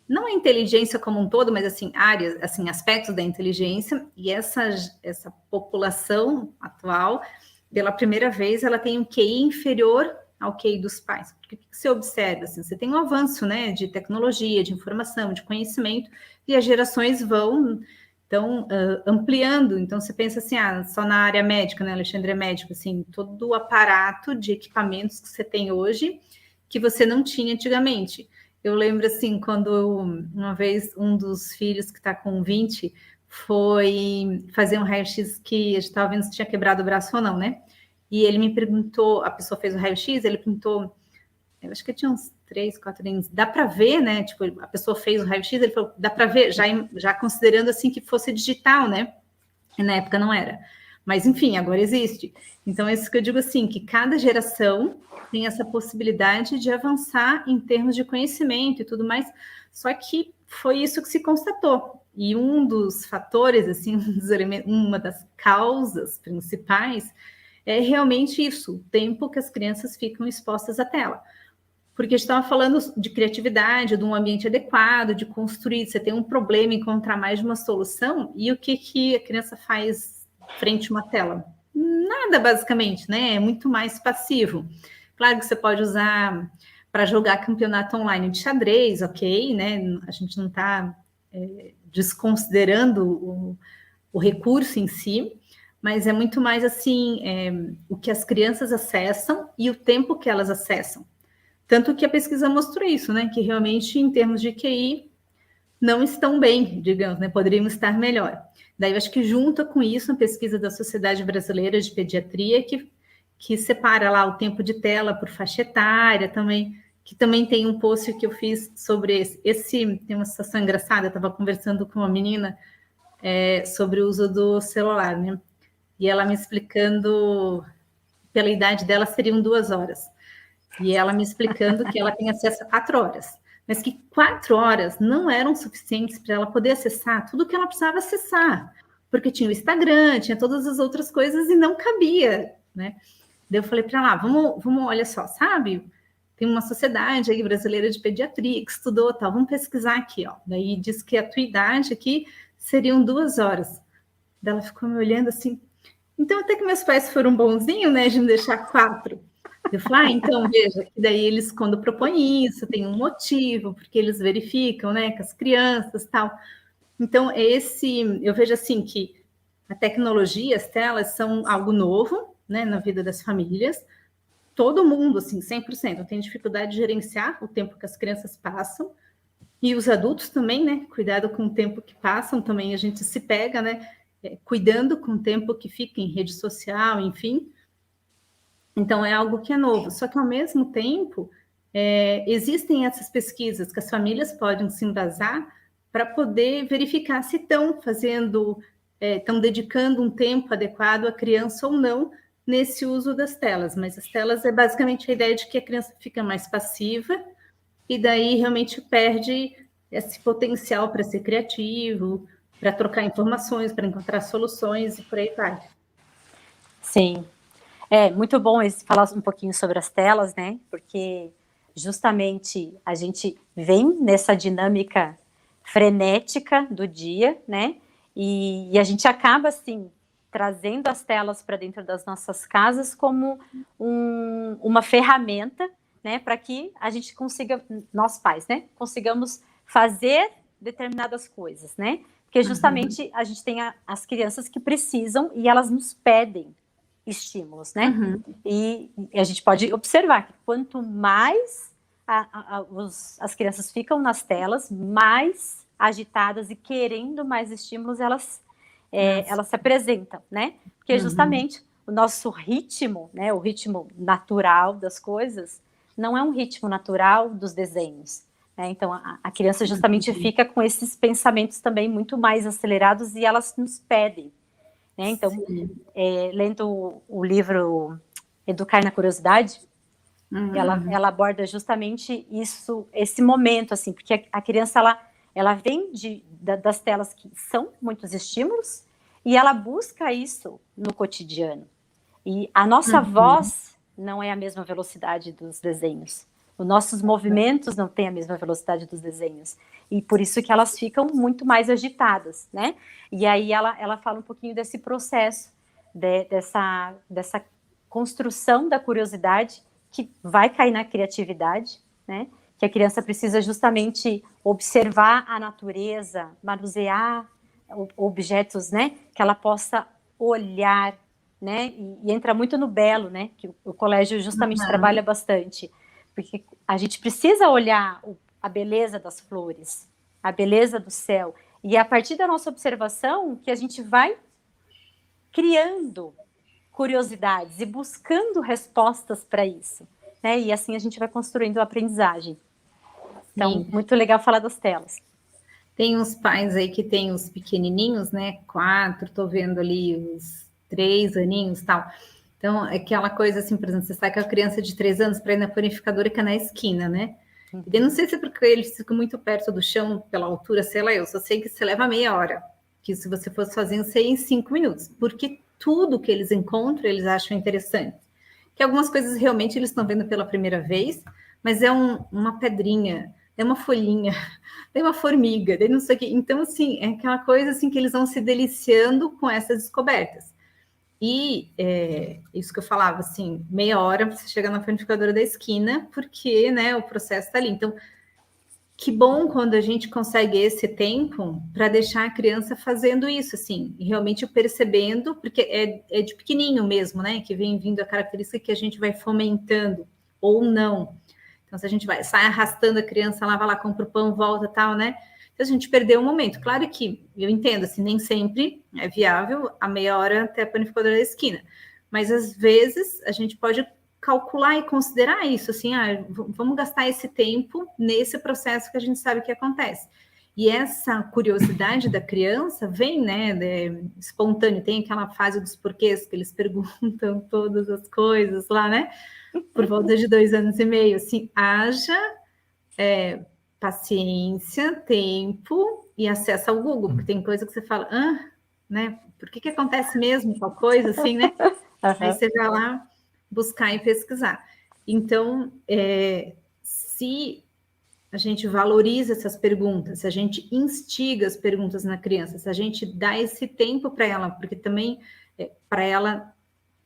não a inteligência como um todo, mas assim, áreas, assim, aspectos da inteligência, e essa população atual, pela primeira vez, ela tem um QI inferior ao QI dos pais. Porque o que você observa? Assim, você tem um avanço, né, de tecnologia, de informação, de conhecimento, e as gerações vão ampliando. Então, você pensa assim, só na área médica, né, Alexandre é médico, assim, todo o aparato de equipamentos que você tem hoje, que você não tinha antigamente. Eu lembro, assim, quando uma vez um dos filhos que está com 20 foi fazer um raio-x que a gente estava vendo se tinha quebrado o braço ou não, né? E ele me perguntou, a pessoa fez o raio-x, ele perguntou, eu acho que tinha uns 3, 4 anos, dá para ver, né? Tipo, a pessoa fez o raio-x, ele falou, dá para ver, já considerando assim que fosse digital, né? E na época não era. Mas, enfim, agora existe. Então, é isso que eu digo assim, que cada geração tem essa possibilidade de avançar em termos de conhecimento e tudo mais, só que foi isso que se constatou. E um dos fatores, assim, uma das causas principais é realmente isso, o tempo que as crianças ficam expostas à tela. Porque a gente estava falando de criatividade, de um ambiente adequado, de construir, você tem um problema, encontrar mais de uma solução, e o que a criança faz frente a uma tela? Nada, basicamente, né? É muito mais passivo. Claro que você pode usar para jogar campeonato online de xadrez, ok, né? A gente não está desconsiderando o recurso em si, mas é muito mais assim, o que as crianças acessam e o tempo que elas acessam. Tanto que a pesquisa mostrou isso, né? Que realmente, em termos de QI, não estão bem, digamos, né? Poderiam estar melhor. Daí, eu acho que junta com isso a pesquisa da Sociedade Brasileira de Pediatria, que separa lá o tempo de tela por faixa etária também, que também tem um post que eu fiz sobre tem uma situação engraçada, eu estava conversando com uma menina sobre o uso do celular, né? E ela me explicando, pela idade dela, seriam 2 horas. E ela me explicando que ela tem acesso a 4 horas, mas que 4 horas não eram suficientes para ela poder acessar tudo que ela precisava acessar, porque tinha o Instagram, tinha todas as outras coisas e não cabia, né? Daí eu falei para ela, vamos, olha só, sabe? Tem uma sociedade aí brasileira de pediatria que estudou, tal, vamos pesquisar aqui, ó. Daí diz que a tua idade aqui seriam 2 horas. Daí ela ficou me olhando assim, então até que meus pais foram bonzinhos, né, de me deixar 4. Eu falei, então, veja, que daí eles, quando propõem isso, tem um motivo, porque eles verificam, né, com as crianças e tal. Então, eu vejo assim que a tecnologia, as telas são algo novo, né, na vida das famílias. Todo mundo, assim, 100%, tem dificuldade de gerenciar o tempo que as crianças passam. E os adultos também, né, cuidado com o tempo que passam, também a gente se pega, né, cuidando com o tempo que fica em rede social, enfim. Então, é algo que é novo. Só que, ao mesmo tempo, existem essas pesquisas que as famílias podem se embasar para poder verificar se estão estão dedicando um tempo adequado à criança ou não nesse uso das telas. Mas as telas é basicamente a ideia de que a criança fica mais passiva e daí realmente perde esse potencial para ser criativo, para trocar informações, para encontrar soluções e por aí vai. Sim. É muito bom falar um pouquinho sobre as telas, né? Porque justamente a gente vem nessa dinâmica frenética do dia, né? E a gente acaba, assim, trazendo as telas para dentro das nossas casas como uma ferramenta, né? Para que a gente consiga, nós pais, né? Consigamos fazer determinadas coisas, né? Porque justamente a gente tem as crianças que precisam e elas nos pedem estímulos, né? E a gente pode observar que quanto mais as crianças ficam nas telas, mais agitadas e querendo mais estímulos, elas se apresentam, né? Porque justamente o nosso ritmo, né? O ritmo natural das coisas não é um ritmo natural dos desenhos. Então, a criança justamente fica com esses pensamentos também muito mais acelerados e elas nos pedem. Né? Então, lendo o livro Educar na Curiosidade, ela aborda justamente isso, esse momento, assim, porque a criança, ela vem das telas que são muitos estímulos e ela busca isso no cotidiano. E a nossa voz não é a mesma velocidade dos desenhos. Os nossos movimentos não têm a mesma velocidade dos desenhos. E por isso que elas ficam muito mais agitadas, né? E aí ela fala um pouquinho desse processo, dessa construção da curiosidade que vai cair na criatividade, né? Que a criança precisa justamente observar a natureza, manusear objetos, né? Que ela possa olhar, né? E entra muito no belo, né? Que o colégio justamente trabalha bastante. Porque a gente precisa olhar a beleza das flores, a beleza do céu. E é a partir da nossa observação que a gente vai criando curiosidades e buscando respostas para isso. Né? E assim a gente vai construindo a aprendizagem. Então, muito legal falar das telas. Tem uns pais aí que tem os pequenininhos, né? 4, tô vendo ali os 3 aninhos e tal. Então, é aquela coisa assim, por exemplo, você sai com a criança de 3 anos para ir na panificadora que é na esquina, né? Eu não sei se é porque eles ficam muito perto do chão, pela altura, sei lá, eu só sei que você leva meia hora. Que se você fosse sozinho, você ia em 5 minutos. Porque tudo que eles encontram, eles acham interessante. Que algumas coisas realmente eles estão vendo pela primeira vez, mas é uma pedrinha, é uma folhinha, é uma formiga, é não sei o quê. Então, assim, é aquela coisa assim que eles vão se deliciando com essas descobertas. E isso que eu falava, assim, meia hora para você chegar na panificadora da esquina, porque, né, o processo está ali. Então, que bom quando a gente consegue esse tempo para deixar a criança fazendo isso, assim, e realmente percebendo, porque é de pequenininho mesmo, né, que vem vindo a característica que a gente vai fomentando, ou não. Então, se a gente sai arrastando a criança lá, vai lá, compra o pão, volta e tal, né, a gente perdeu um momento. Claro que eu entendo, assim, nem sempre é viável a meia hora até a panificadora da esquina, mas às vezes a gente pode calcular e considerar isso, assim, vamos gastar esse tempo nesse processo que a gente sabe que acontece. E essa curiosidade da criança vem, né, espontâneo, tem aquela fase dos porquês, que eles perguntam todas as coisas lá, né, por volta de 2 anos e meio, assim, haja paciência, tempo e acesso ao Google, porque tem coisa que você fala, né? Por que acontece mesmo tal coisa, assim, né? Aí você vai lá buscar e pesquisar. Então, se a gente valoriza essas perguntas, se a gente instiga as perguntas na criança, se a gente dá esse tempo para ela, porque também para ela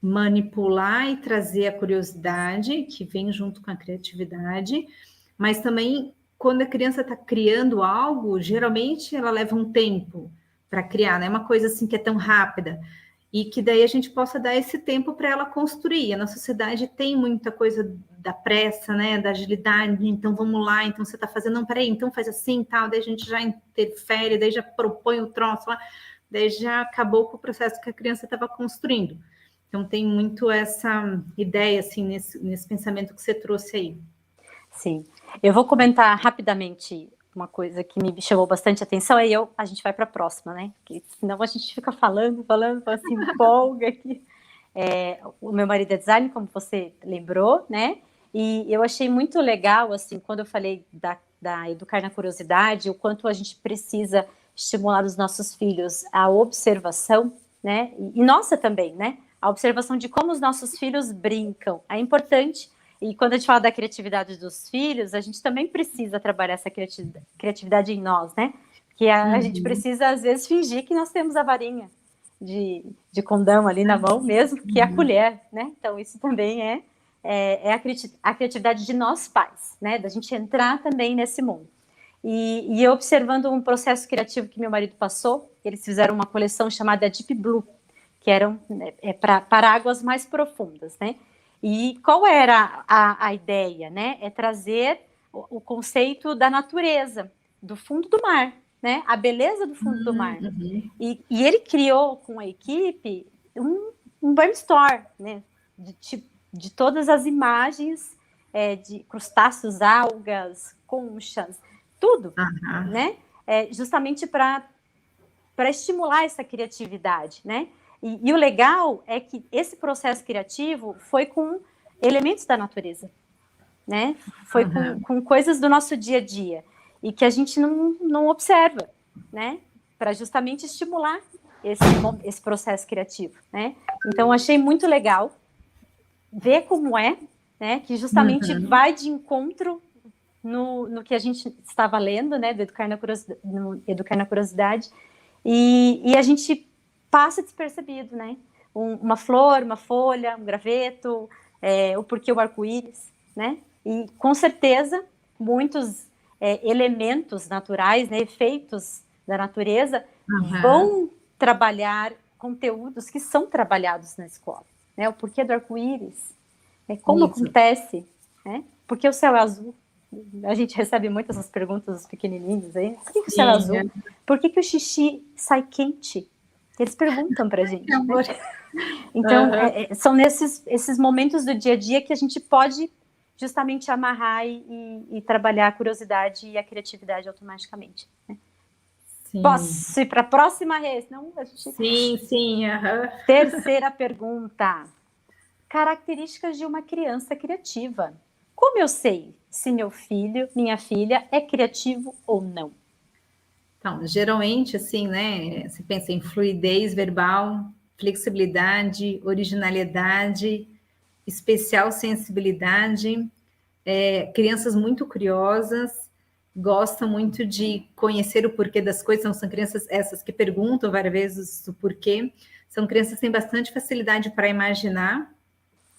manipular e trazer a curiosidade que vem junto com a criatividade, mas também quando a criança está criando algo, geralmente ela leva um tempo para criar, não é uma coisa assim que é tão rápida, e que daí a gente possa dar esse tempo para ela construir. A nossa sociedade tem muita coisa da pressa, né, da agilidade, então vamos lá, então você está fazendo, não, peraí, então faz assim, tal, daí a gente já interfere, daí já propõe o troço lá, daí já acabou com o processo que a criança estava construindo. Então tem muito essa ideia, assim, nesse pensamento que você trouxe aí. Sim. Eu vou comentar rapidamente uma coisa que me chamou bastante atenção, aí a gente vai para a próxima, né? Porque senão a gente fica falando, assim, empolga aqui. O meu marido é designer, como você lembrou, né? E eu achei muito legal, assim, quando eu falei da Educar na Curiosidade, o quanto a gente precisa estimular os nossos filhos a observação, né? E nossa também, né? A observação de como os nossos filhos brincam. É importante. E quando a gente fala da criatividade dos filhos, a gente também precisa trabalhar essa criatividade em nós, né? Que a gente precisa, às vezes, fingir que nós temos a varinha de condão ali na mão mesmo, que é a colher, né? Então, isso também é a criatividade de nós pais, né? Da gente entrar também nesse mundo. E eu observando um processo criativo que meu marido passou, eles fizeram uma coleção chamada Deep Blue, que eram para águas mais profundas, né? E qual era a ideia, né? É trazer o conceito da natureza, do fundo do mar, né? A beleza do fundo do mar. E ele criou com a equipe um brainstorm, né? De todas as imagens de crustáceos, algas, conchas, tudo, né? Justamente para estimular essa criatividade, né? E o legal é que esse processo criativo foi com elementos da natureza, né? Foi com coisas do nosso dia a dia e que a gente não observa, né? Para justamente estimular esse processo criativo, né? Então, achei muito legal ver como né? Que justamente vai de encontro no que a gente estava lendo, né? Do Educar na Curiosidade, e a gente passa despercebido, né? Uma flor, uma folha, um graveto, o porquê o arco-íris, né? E com certeza muitos elementos naturais, né? Efeitos da natureza vão trabalhar conteúdos que são trabalhados na escola, né? O porquê do arco-íris, como acontece, né? Por que o céu é azul? A gente recebe muitas essas perguntas dos pequenininhos aí. Por que o céu é azul? Por que o xixi sai quente? Eles perguntam pra gente. Né? Então, são esses momentos do dia a dia que a gente pode justamente amarrar e trabalhar a curiosidade e a criatividade automaticamente. Né? Posso ir para a próxima, Rê? Sim. Terceira pergunta. Características de uma criança criativa. Como eu sei se meu filho, minha filha é criativo ou não? Então, geralmente, assim, né? Você pensa em fluidez verbal, flexibilidade, originalidade, especial sensibilidade, crianças muito curiosas, gostam muito de conhecer o porquê das coisas, então, são crianças essas que perguntam várias vezes o porquê, são crianças que têm bastante facilidade para imaginar,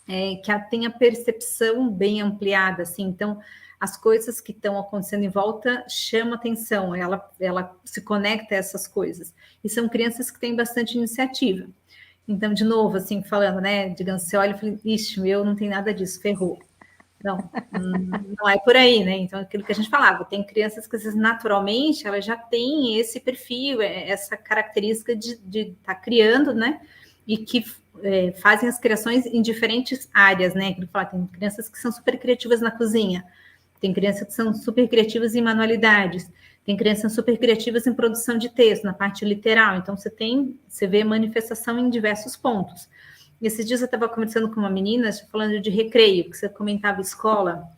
que têm a percepção bem ampliada, assim, então as coisas que estão acontecendo em volta chamam atenção, ela se conecta a essas coisas, e são crianças que têm bastante iniciativa. Então, de novo, assim, falando, né, digamos, você olha e fala, ixi, meu não tem nada disso, ferrou. Não é por aí, né? Então, aquilo que a gente falava, tem crianças que, às vezes, naturalmente, elas já têm esse perfil, essa característica de estar criando, né? E que fazem as criações em diferentes áreas, né? Tem crianças que são super criativas na cozinha, tem crianças que são super criativas em manualidades, tem crianças super criativas em produção de texto, na parte literal. Então, você vê manifestação em diversos pontos. Esses dias eu estava conversando com uma menina, falando de recreio, que você comentava escola,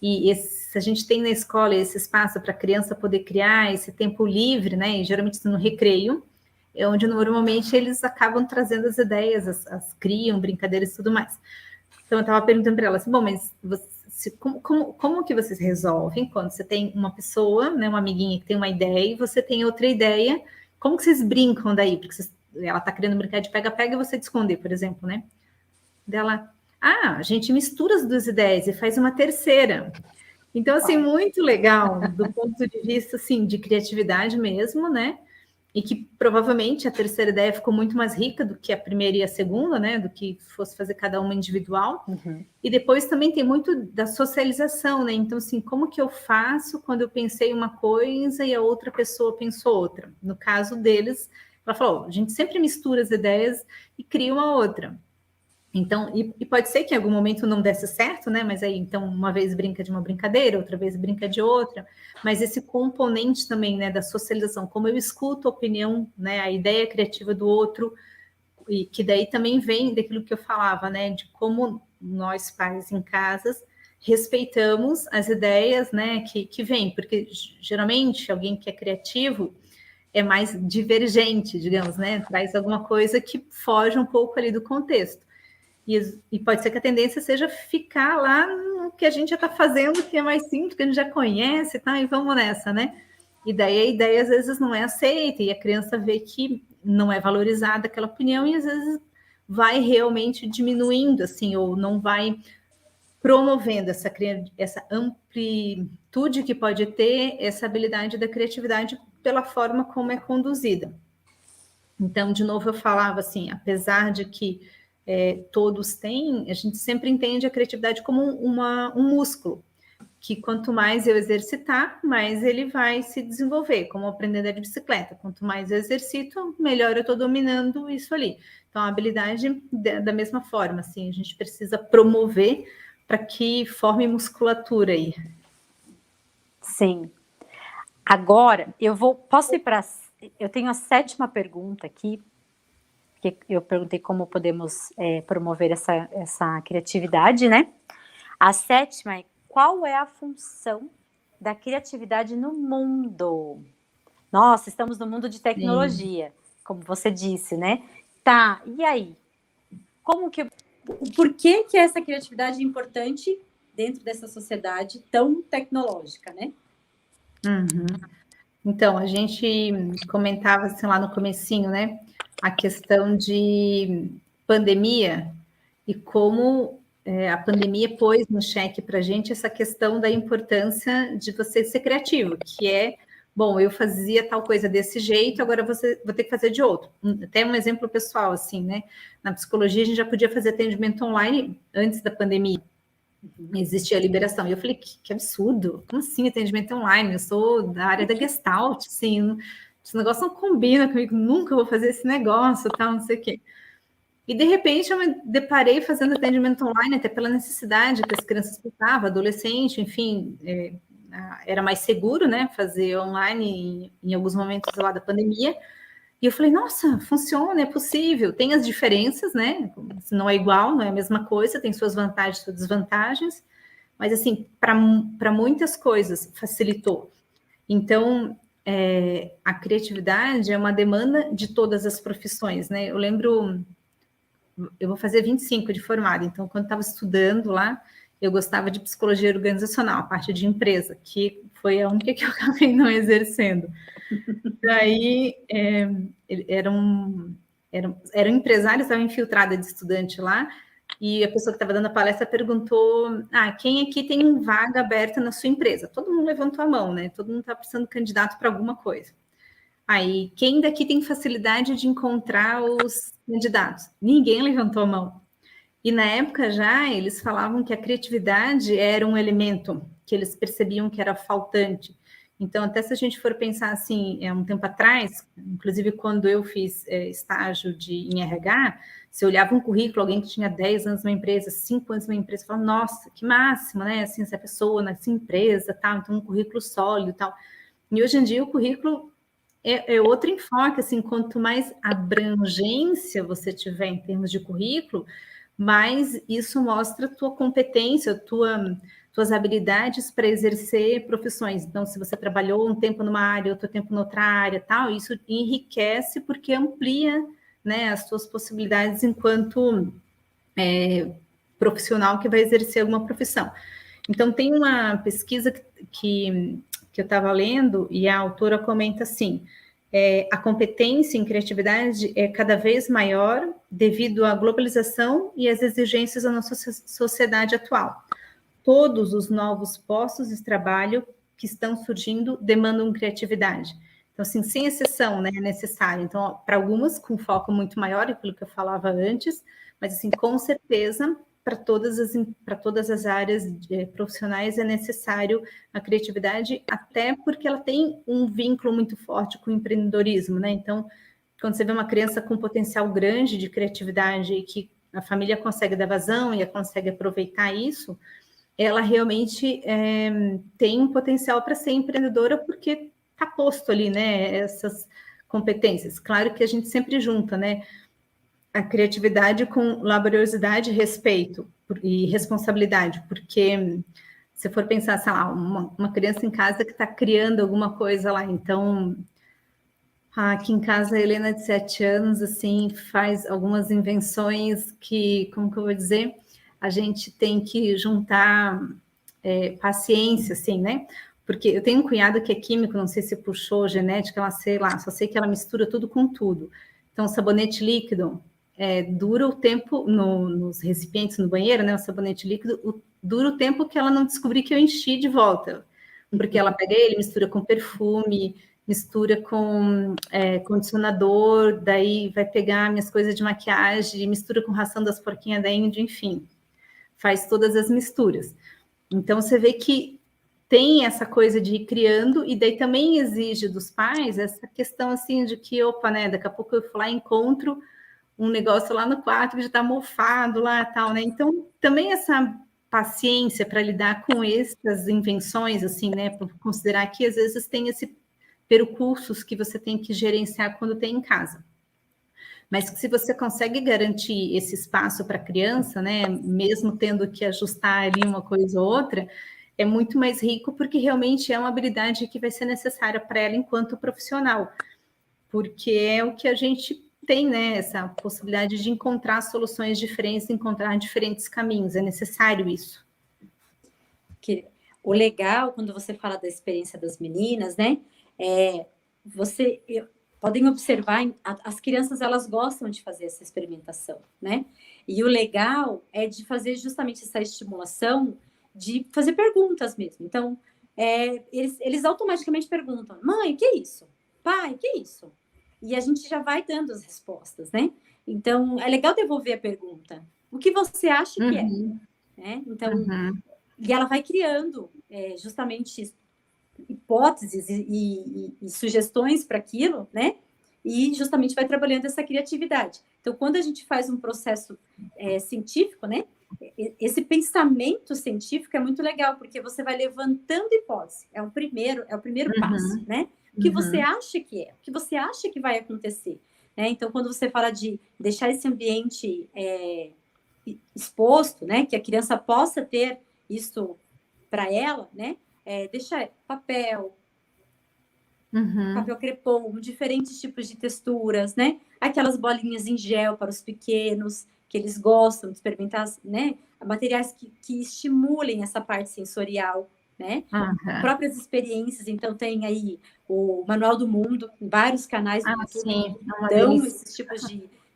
e se a gente tem na escola esse espaço para a criança poder criar, esse tempo livre, né? E geralmente no recreio, é onde normalmente eles acabam trazendo as ideias, criam brincadeiras e tudo mais. Então, eu estava perguntando para ela assim, bom, mas como que vocês resolvem quando você tem uma pessoa, né, uma amiguinha que tem uma ideia e você tem outra ideia, como que vocês brincam daí? Porque ela está querendo brincar de pega-pega e você de esconder, por exemplo, né? Dela, a gente mistura as duas ideias e faz uma terceira. Então, assim, muito legal do ponto de vista, assim, de criatividade mesmo, né? E que provavelmente a terceira ideia ficou muito mais rica do que a primeira e a segunda, né? Do que fosse fazer cada uma individual. E depois também tem muito da socialização, né? Então, assim, como que eu faço quando eu pensei uma coisa e a outra pessoa pensou outra? No caso deles, ela falou, a gente sempre mistura as ideias e cria uma outra. Então, e pode ser que em algum momento não desse certo, né? Mas aí, então, uma vez brinca de uma brincadeira, outra vez brinca de outra. Mas esse componente também, né, da socialização, como eu escuto a opinião, né, a ideia criativa do outro, e que daí também vem daquilo que eu falava, né, de como nós pais em casas respeitamos as ideias, né, que vêm, porque geralmente alguém que é criativo é mais divergente, digamos, né, traz alguma coisa que foge um pouco ali do contexto. E pode ser que a tendência seja ficar lá no que a gente já está fazendo, que é mais simples, que a gente já conhece, tá? E vamos nessa, né? E daí a ideia às vezes não é aceita, e a criança vê que não é valorizada aquela opinião, e às vezes vai realmente diminuindo, assim, ou não vai promovendo essa amplitude que pode ter essa habilidade da criatividade pela forma como é conduzida. Então, de novo, eu falava assim, apesar de que todos têm, a gente sempre entende a criatividade como um músculo, que quanto mais eu exercitar, mais ele vai se desenvolver, como aprender a andar de bicicleta. Quanto mais eu exercito, melhor eu estou dominando isso ali. Então, a habilidade, da mesma forma, assim, a gente precisa promover para que forme musculatura aí. Sim. Agora, posso ir para... Eu tenho a 7ª pergunta aqui, que eu perguntei como podemos promover essa criatividade, né? A 7ª é: qual é a função da criatividade no mundo? Nossa, estamos no mundo de tecnologia, como você disse, né? Tá, e aí? Por que essa criatividade é importante dentro dessa sociedade tão tecnológica, né? Uhum. Então, a gente comentava assim, lá no comecinho, né? A questão de pandemia e como a pandemia pôs no xeque para a gente essa questão da importância de você ser criativo, que é, bom, eu fazia tal coisa desse jeito, agora vou ter que fazer de outro. Até um exemplo pessoal, assim, né? Na psicologia, a gente já podia fazer atendimento online antes da pandemia. Existia a liberação. E eu falei, que absurdo, como assim atendimento online? Eu sou da área da Gestalt, assim, esse negócio não combina comigo, nunca vou fazer esse negócio, tal, não sei o quê. E, de repente, eu me deparei fazendo atendimento online, até pela necessidade que as crianças precisavam, adolescente, enfim, era mais seguro, né, fazer online em alguns momentos lá da pandemia. E eu falei, nossa, funciona, é possível. Tem as diferenças, né, não é igual, não é a mesma coisa, tem suas vantagens, suas desvantagens, mas, assim, para muitas coisas facilitou. Então, a criatividade é uma demanda de todas as profissões, né? Eu lembro... Eu vou fazer 25 de formada, então, quando estava estudando lá, eu gostava de psicologia organizacional, a parte de empresa, que foi a única que eu acabei não exercendo. Daí, eram empresários, estava infiltrada de estudante lá, e a pessoa que estava dando a palestra perguntou, quem aqui tem vaga aberta na sua empresa? Todo mundo levantou a mão, né? Todo mundo está precisando de candidato para alguma coisa. Aí, quem daqui tem facilidade de encontrar os candidatos? Ninguém levantou a mão. E na época já, eles falavam que a criatividade era um elemento que eles percebiam que era faltante. Então, até se a gente for pensar assim, um tempo atrás, inclusive quando eu fiz estágio em RH, se eu olhava um currículo, alguém que tinha 10 anos numa empresa, 5 anos numa empresa, falava, nossa, que máximo, né? Assim, essa pessoa nessa empresa, tal, então um currículo sólido e tal. E hoje em dia o currículo é outro enfoque, assim, quanto mais abrangência você tiver em termos de currículo, mais isso mostra tua competência, tuas habilidades para exercer profissões. Então, se você trabalhou um tempo numa área, outro tempo noutra área, tal, isso enriquece porque amplia, né, as suas possibilidades enquanto profissional que vai exercer alguma profissão. Então, tem uma pesquisa que eu estava lendo e a autora comenta assim, a competência em criatividade é cada vez maior devido à globalização e às exigências da nossa sociedade atual. Todos os novos postos de trabalho que estão surgindo demandam criatividade. Então, assim, sem exceção, né, é necessário. Então, para algumas, com foco muito maior, aquilo que eu falava antes, mas, assim, com certeza, para todas as áreas profissionais é necessário a criatividade, até porque ela tem um vínculo muito forte com o empreendedorismo, né? Então, quando você vê uma criança com potencial grande de criatividade e que a família consegue dar vazão e consegue aproveitar isso, ela realmente tem um potencial para ser empreendedora porque está posto ali, né? Essas competências. Claro que a gente sempre junta, né? A criatividade com laboriosidade, respeito e responsabilidade, porque se for pensar, sei lá, uma criança em casa que está criando alguma coisa lá, então, aqui em casa a Helena de 7 anos, assim, faz algumas invenções que, como que eu vou dizer, a gente tem que juntar paciência, assim, né? Porque eu tenho um cunhado que é químico, não sei se puxou genética, ela sei lá, só sei que ela mistura tudo com tudo. Então, sabonete líquido, dura o tempo, nos recipientes, no banheiro, né, o sabonete líquido, dura o tempo que ela não descobrir que eu enchi de volta. Porque ela pega ele, mistura com perfume, mistura com condicionador, daí vai pegar minhas coisas de maquiagem, mistura com ração das porquinhas da Índia, enfim. Faz todas as misturas. Então, você vê que tem essa coisa de ir criando, e daí também exige dos pais essa questão, assim, de que, opa, né, daqui a pouco eu vou lá e encontro um negócio lá no quarto que já está mofado lá e tal, né? Então, também essa paciência para lidar com essas invenções, assim, né? Por considerar que, às vezes, tem esses percursos que você tem que gerenciar quando tem em casa. Mas que se você consegue garantir esse espaço para a criança, né? Mesmo tendo que ajustar ali uma coisa ou outra, é muito mais rico, porque realmente é uma habilidade que vai ser necessária para ela enquanto profissional, porque é o que a gente tem, né, essa possibilidade de encontrar soluções diferentes, encontrar diferentes caminhos, é necessário isso. O legal, quando você fala da experiência das meninas, né, podem observar, as crianças, elas gostam de fazer essa experimentação, né, e o legal é de fazer justamente essa estimulação, de fazer perguntas mesmo. Então, eles automaticamente perguntam: mãe, o que é isso? Pai, o que é isso? E a gente já vai dando as respostas, né? Então, é legal devolver a pergunta: o que você acha que é? Né? Então, e ela vai criando justamente hipóteses e sugestões para aquilo, né? E justamente vai trabalhando essa criatividade. Então, quando a gente faz um processo científico, né? Esse pensamento científico é muito legal, porque você vai levantando hipótese. É o primeiro passo, né? O que você acha que é? O que você acha que vai acontecer? Né? Então, quando você fala de deixar esse ambiente exposto, né? Que a criança possa ter isso para ela, né? Deixar papel crepom, diferentes tipos de texturas, né? Aquelas bolinhas em gel para os pequenos, que eles gostam de experimentar, né? Materiais que estimulem essa parte sensorial, né? Próprias experiências. Então, tem aí o Manual do Mundo, vários canais no YouTube dão esses tipos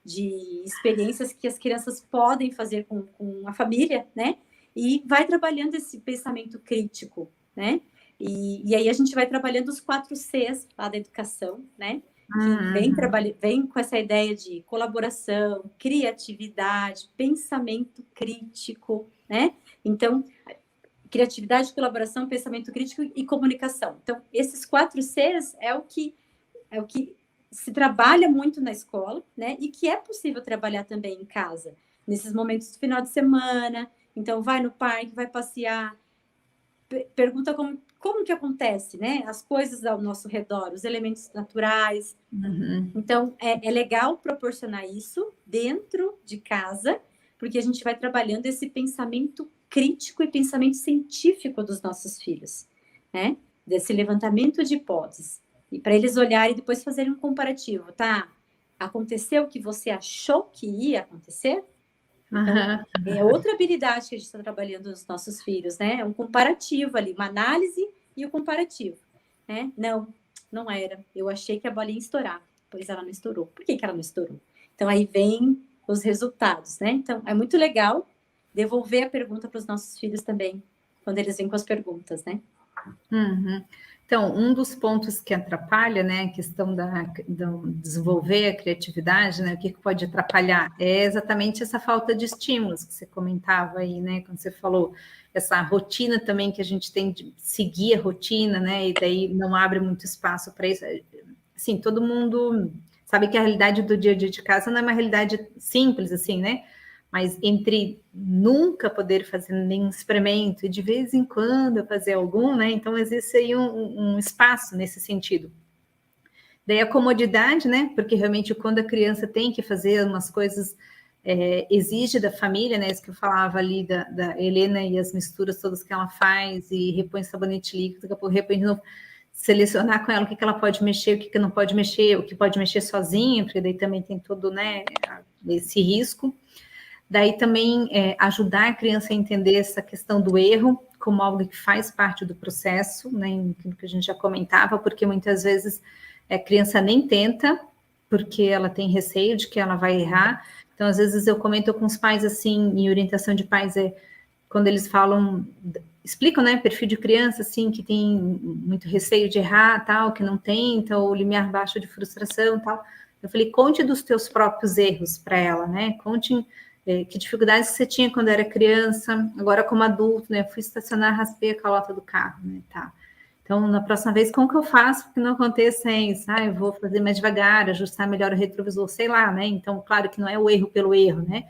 de experiências que as crianças podem fazer com a família, né? E vai trabalhando esse pensamento crítico, né? E aí a gente vai trabalhando os 4 Cs lá da educação, né? Que vem com essa ideia de colaboração, criatividade, pensamento crítico, né? Então, criatividade, colaboração, pensamento crítico e comunicação. Então, esses 4 Cs é o que se trabalha muito na escola, né? E que é possível trabalhar também em casa, nesses momentos do final de semana. Então, vai no parque, vai passear, pergunta como que acontece, né? As coisas ao nosso redor, os elementos naturais. Então, é legal proporcionar isso dentro de casa, porque a gente vai trabalhando esse pensamento crítico e pensamento científico dos nossos filhos, né? Desse levantamento de hipóteses. E para eles olharem e depois fazerem um comparativo, tá? Aconteceu o que você achou que ia acontecer? Então, é outra habilidade que a gente está trabalhando nos nossos filhos, né? É um comparativo ali, uma análise e o comparativo, né? Não era. Eu achei que a bolinha ia estourar, pois ela não estourou. Por que ela não estourou? Então, aí vem os resultados, né? Então, é muito legal devolver a pergunta para os nossos filhos também, quando eles vêm com as perguntas, né? Então, um dos pontos que atrapalha, né, a questão do desenvolver a criatividade, né, o que pode atrapalhar é exatamente essa falta de estímulos que você comentava aí, né, quando você falou essa rotina também que a gente tem de seguir a rotina, né, e daí não abre muito espaço para isso. Assim, todo mundo sabe que a realidade do dia a dia de casa não é uma realidade simples, assim, né? Mas entre nunca poder fazer nenhum experimento e de vez em quando fazer algum, né? Então, existe aí um espaço nesse sentido. Daí a comodidade, né? Porque realmente quando a criança tem que fazer umas coisas, exige da família, né? Isso que eu falava ali da Helena e as misturas todas que ela faz e repõe sabonete líquido, daqui a pouco repõe de novo. Selecionar com ela o que ela pode mexer, o que não pode mexer, o que pode mexer sozinha, porque daí também tem todo, né, esse risco. Daí também ajudar a criança a entender essa questão do erro como algo que faz parte do processo, né, que a gente já comentava, porque muitas vezes a criança nem tenta, porque ela tem receio de que ela vai errar, Então, às vezes eu comento com os pais, assim, em orientação de pais, quando eles falam, explicam, né, perfil de criança, assim, que tem muito receio de errar, tal, que não tenta, ou limiar baixo de frustração, tal. Eu falei, conte dos teus próprios erros para ela, né? Conte que dificuldades você tinha quando era criança, agora como adulto, né? Fui estacionar, raspei a calota do carro, né? Tá. Então, na próxima vez, como que eu faço para que não aconteça isso? Eu vou fazer mais devagar, ajustar melhor o retrovisor, sei lá, né? Então, claro que não é o erro pelo erro, né?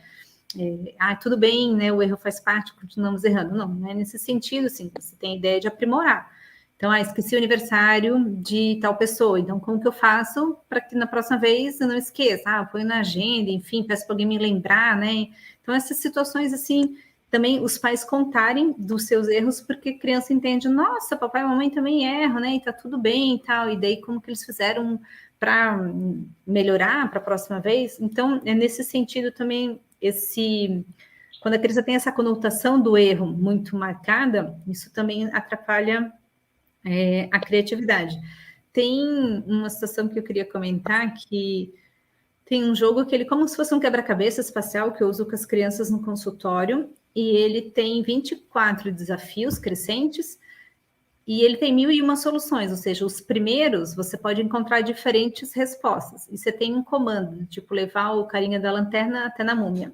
Tudo bem, né? O erro faz parte, continuamos errando. Não é nesse sentido, assim, você tem ideia de aprimorar. Então, esqueci o aniversário de tal pessoa. Então, como que eu faço para que na próxima vez eu não esqueça? Eu ponho na agenda, enfim, peço para alguém me lembrar, né? Então, essas situações, assim, também os pais contarem dos seus erros, porque a criança entende, nossa, papai e mamãe também erram, né? E tá tudo bem e tal. E daí, como que eles fizeram para melhorar para a próxima vez? Então, é nesse sentido também, quando a criança tem essa conotação do erro muito marcada, isso também atrapalha a criatividade. Tem uma situação que eu queria comentar, que tem um jogo que ele, como se fosse um quebra-cabeça espacial, que eu uso com as crianças no consultório, e ele tem 24 desafios crescentes, e ele tem 1001 soluções, ou seja, os primeiros você pode encontrar diferentes respostas, e você tem um comando, tipo levar o carinha da lanterna até na múmia,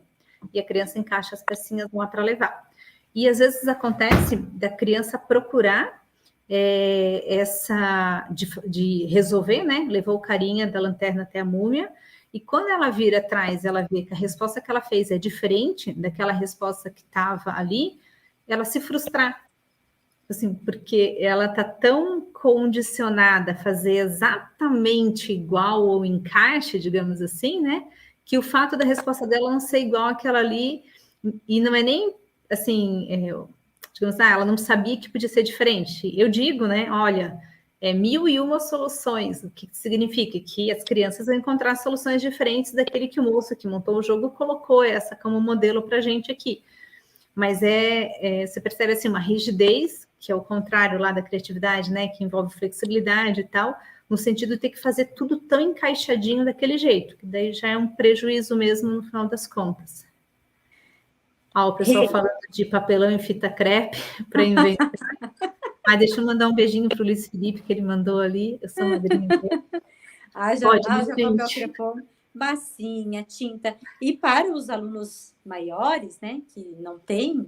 e a criança encaixa as pecinhas lá para levar. E às vezes acontece da criança procurar de resolver, né? Levou o carinha da lanterna até a múmia, e quando ela vira atrás, ela vê que a resposta que ela fez é diferente daquela resposta que estava ali, ela se frustrar, assim, porque ela está tão condicionada a fazer exatamente igual ou encaixe, digamos assim, né? Que o fato da resposta dela não ser igual àquela ali, e não é nem assim, digamos, ela não sabia que podia ser diferente. Eu digo, né? Olha, 1001 soluções, o que significa que as crianças vão encontrar soluções diferentes daquele que o moço que montou o jogo colocou essa como modelo para a gente aqui. Mas você percebe assim uma rigidez, que é o contrário lá da criatividade, né? Que envolve flexibilidade e tal, no sentido de ter que fazer tudo tão encaixadinho daquele jeito, que daí já é um prejuízo mesmo no final das contas. O pessoal falando de papelão e fita crepe para inventar. Deixa eu mandar um beijinho para o Luiz Felipe, que ele mandou ali. Eu sou madrinha dele. Já papel crepom, massinha, tinta. E para os alunos maiores, né, que não têm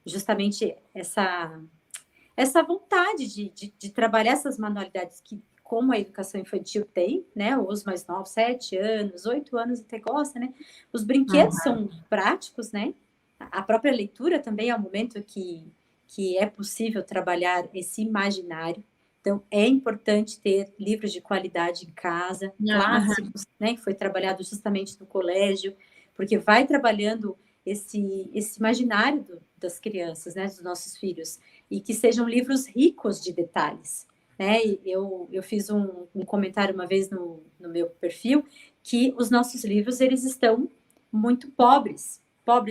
justamente essa vontade de trabalhar essas manualidades que, como a educação infantil tem, né, os mais novos, 7 anos, 8 anos até gosta, né? Os brinquedos são práticos, né? A própria leitura também é um momento que é possível trabalhar esse imaginário. Então, é importante ter livros de qualidade em casa, clássicos, né? Que foi trabalhado justamente no colégio, porque vai trabalhando esse imaginário das crianças, né? Dos nossos filhos, e que sejam livros ricos de detalhes, né? Eu fiz um comentário uma vez no meu perfil, que os nossos livros, eles estão muito pobres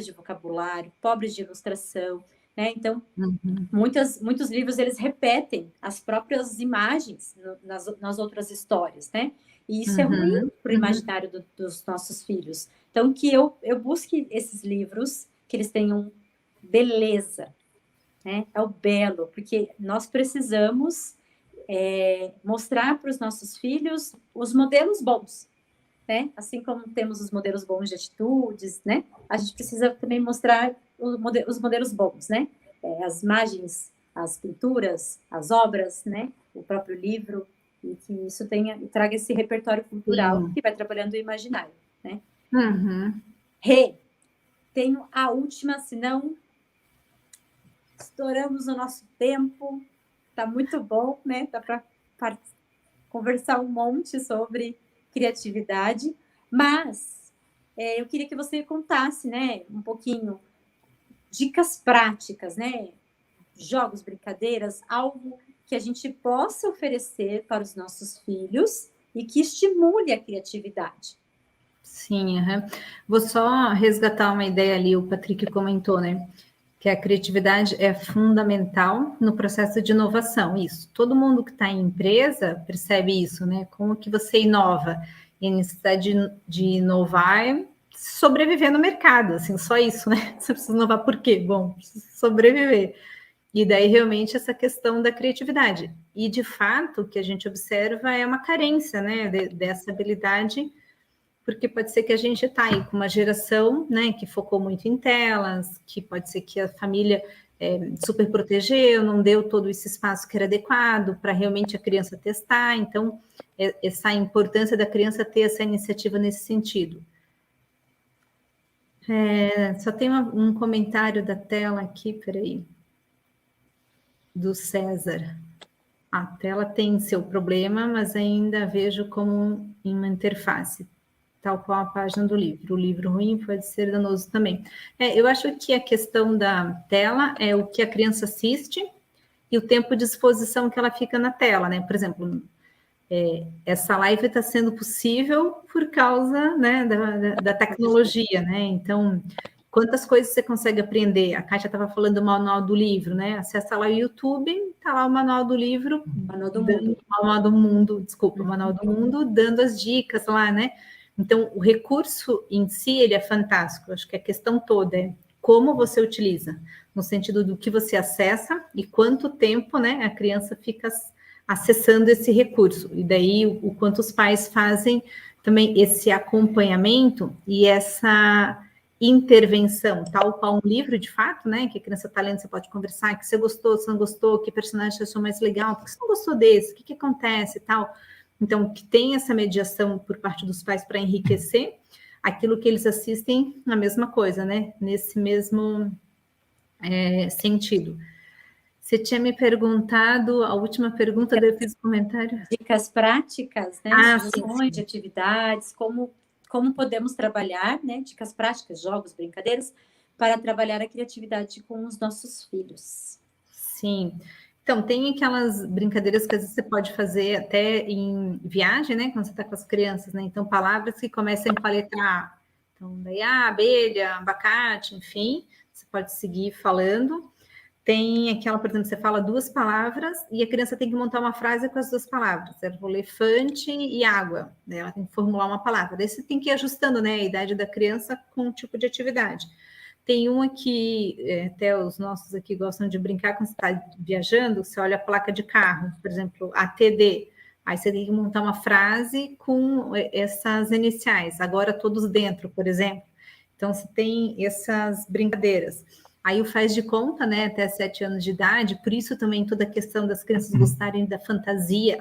de vocabulário, pobres de ilustração, né? Então, muitos livros, eles repetem as próprias imagens nas outras histórias, né? E isso é ruim para o imaginário dos nossos filhos. Então, que eu busque esses livros, que eles tenham beleza, né? É o belo, porque nós precisamos mostrar para os nossos filhos os modelos bons, né? Assim como temos os modelos bons de atitudes, né? A gente precisa também mostrar os modelos bons, né? As imagens, as pinturas, as obras, né? O próprio livro, e que isso traga esse repertório cultural que vai trabalhando o imaginário, né? Tenho a última, senão estouramos o nosso tempo. Tá muito bom, né? Dá para conversar um monte sobre criatividade, mas eu queria que você contasse, né, um pouquinho, dicas práticas, né? Jogos, brincadeiras, algo que a gente possa oferecer para os nossos filhos e que estimule a criatividade. Sim, vou só resgatar uma ideia ali, o Patrick comentou, né? Que a criatividade é fundamental no processo de inovação. Isso, todo mundo que está em empresa percebe isso, né? Como que você inova? E a necessidade de inovar sobreviver no mercado, assim, só isso, né? Você precisa inovar por quê? Bom, precisa sobreviver. E daí, realmente, essa questão da criatividade. E, de fato, o que a gente observa é uma carência, né, dessa habilidade, porque pode ser que a gente está aí com uma geração, né, que focou muito em telas, que pode ser que a família super protegeu, não deu todo esse espaço que era adequado para realmente a criança testar. Então, essa importância da criança ter essa iniciativa nesse sentido. Só tem um comentário da tela aqui, peraí, do César. A tela tem seu problema, mas ainda vejo como uma interface, tal qual a página do livro. O livro ruim pode ser danoso também. Eu acho que a questão da tela é o que a criança assiste e o tempo de exposição que ela fica na tela, né? Por exemplo, essa live está sendo possível por causa, né, da tecnologia, né? Então, quantas coisas você consegue aprender? A Kátia estava falando do manual do livro, né? Acessa lá o YouTube, está lá o manual do livro, Manual do Mundo. Manual do Mundo, desculpa, o Manual do Mundo, dando as dicas lá, né? Então, o recurso em si, ele é fantástico. Acho que a questão toda é como você utiliza, no sentido do que você acessa e quanto tempo, né, a criança fica acessando esse recurso. E daí, o quanto os pais fazem também esse acompanhamento e essa intervenção, tal qual um livro, de fato, né, que a criança está lendo, você pode conversar, que você gostou, se não gostou, que personagem você achou mais legal, por que você não gostou desse, o que acontece e tal. Então, que tem essa mediação por parte dos pais para enriquecer aquilo que eles assistem, a mesma coisa, né? Nesse mesmo sentido. Você tinha me perguntado, a última pergunta, daí eu fiz o comentário. Dicas práticas, né? Sim. De atividades, como podemos trabalhar, né? Dicas práticas, jogos, brincadeiras, para trabalhar a criatividade com os nossos filhos. Sim. Então, tem aquelas brincadeiras que às vezes você pode fazer até em viagem, né? Quando você está com as crianças, né? Então, palavras que começam com a letra A. Então, daí, abelha, abacate, enfim, você pode seguir falando. Tem aquela, por exemplo, você fala 2 palavras e a criança tem que montar uma frase com as 2 palavras. O elefante e água, né? Ela tem que formular uma palavra. Daí você tem que ir ajustando, né, a idade da criança com o tipo de atividade. Tem uma que até os nossos aqui gostam de brincar quando você está viajando, você olha a placa de carro, por exemplo, ATD. Aí você tem que montar uma frase com essas iniciais. Agora todos dentro, por exemplo. Então, você tem essas brincadeiras. Aí o faz de conta, né, até 7 anos de idade, por isso também toda a questão das crianças gostarem da fantasia,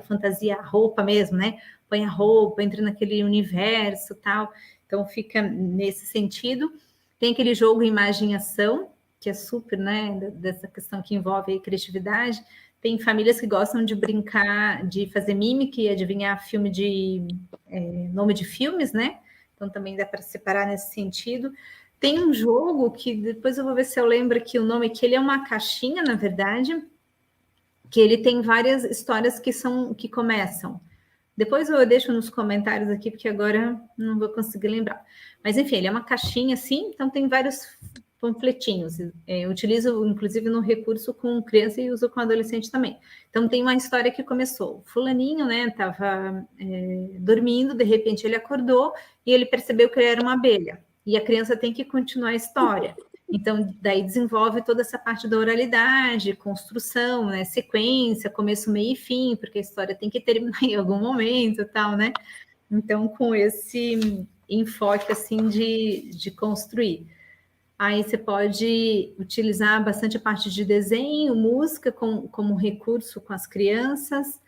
a roupa mesmo, né? Põe a roupa, entra naquele universo e tal. Então, fica nesse sentido. Tem aquele jogo imagem e ação, que é super, né, dessa questão que envolve a criatividade. Tem famílias que gostam de brincar, de fazer mímica e adivinhar filme nome de filmes, né? Então, também dá para separar nesse sentido. Tem um jogo que, depois eu vou ver se eu lembro aqui o nome, que ele é uma caixinha, na verdade, que ele tem várias histórias que começam. Depois eu deixo nos comentários aqui, porque agora não vou conseguir lembrar. Mas, enfim, ele é uma caixinha assim, então tem vários panfletinhos. Eu utilizo, inclusive, no recurso com criança e uso com adolescente também. Então, tem uma história que começou. Fulaninho, né, estava dormindo, de repente ele acordou e ele percebeu que ele era uma abelha. E a criança tem que continuar a história. Então, daí desenvolve toda essa parte da oralidade, construção, né, sequência, começo, meio e fim, porque a história tem que terminar em algum momento e tal, né? Então, com esse enfoque, assim, de construir. Aí você pode utilizar bastante a parte de desenho, música como recurso com as crianças.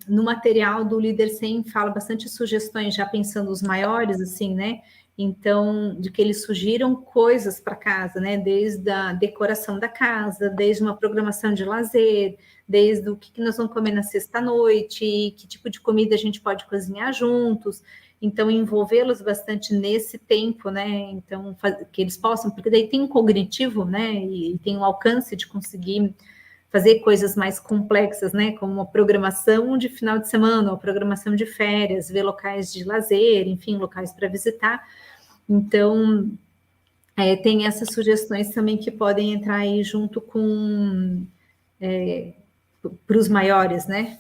No material do Líder 100 fala bastante sugestões, já pensando os maiores, assim, né? Então, de que eles sugiram coisas para casa, né? Desde a decoração da casa, desde uma programação de lazer, desde o que nós vamos comer na sexta-noite, que tipo de comida a gente pode cozinhar juntos. Então, envolvê-los bastante nesse tempo, né? Então, que eles possam, porque daí tem um cognitivo, né? E tem um alcance de conseguir fazer coisas mais complexas, né? Como uma programação de final de semana, uma programação de férias, ver locais de lazer, enfim, locais para visitar. Então, tem essas sugestões também que podem entrar aí junto com para os maiores, né?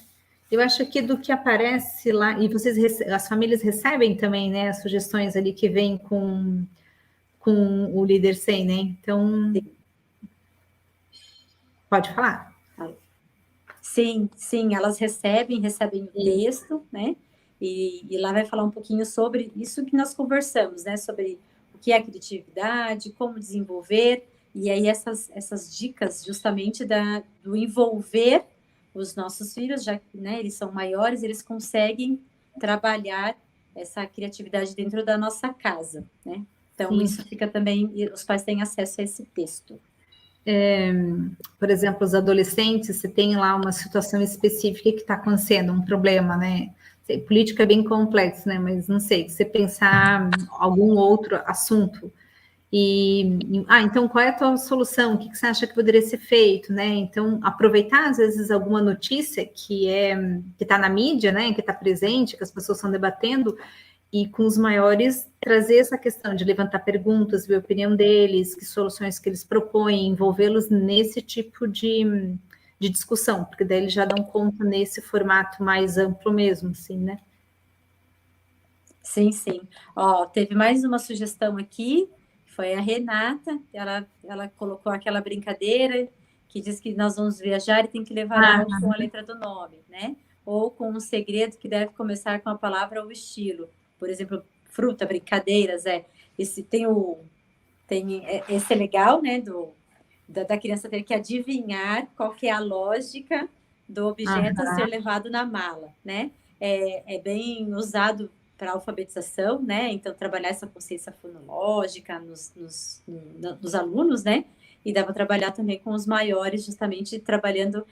Eu acho que do que aparece lá, e as famílias recebem também, né, as sugestões ali que vêm com o líder 100, né? Então, pode falar. Sim, sim, elas recebem o texto, né? E lá vai falar um pouquinho sobre isso que nós conversamos, né? Sobre o que é criatividade, como desenvolver, e aí essas dicas justamente do envolver os nossos filhos, já que, né, eles são maiores, eles conseguem trabalhar essa criatividade dentro da nossa casa, né? Então, Sim. isso fica também, e os pais têm acesso a esse texto. Por exemplo, os adolescentes, você tem lá uma situação específica que está acontecendo, um problema, né? Política é bem complexo, né? Mas não sei, você pensar algum outro assunto então qual é a tua solução? O que você acha que poderia ser feito, né? Então, aproveitar às vezes alguma notícia que está na mídia, né? Que está presente, que as pessoas estão debatendo, e com os maiores trazer essa questão de levantar perguntas, ver a opinião deles, que soluções que eles propõem, envolvê-los nesse tipo de discussão, porque daí eles já dão conta nesse formato mais amplo mesmo, assim, né? Sim, sim. Ó, teve mais uma sugestão aqui, foi a Renata, ela colocou aquela brincadeira que diz que nós vamos viajar e tem que levar algo com a letra do nome, né? Ou com um segredo que deve começar com a palavra ou estilo. Por exemplo, fruta, brincadeiras, esse esse é legal, né? Da criança ter que adivinhar qual que é a lógica do objeto a ser levado na mala, né? É bem usado para alfabetização, né? Então, trabalhar essa consciência fonológica nos alunos, né? E dá para trabalhar também com os maiores, justamente trabalhando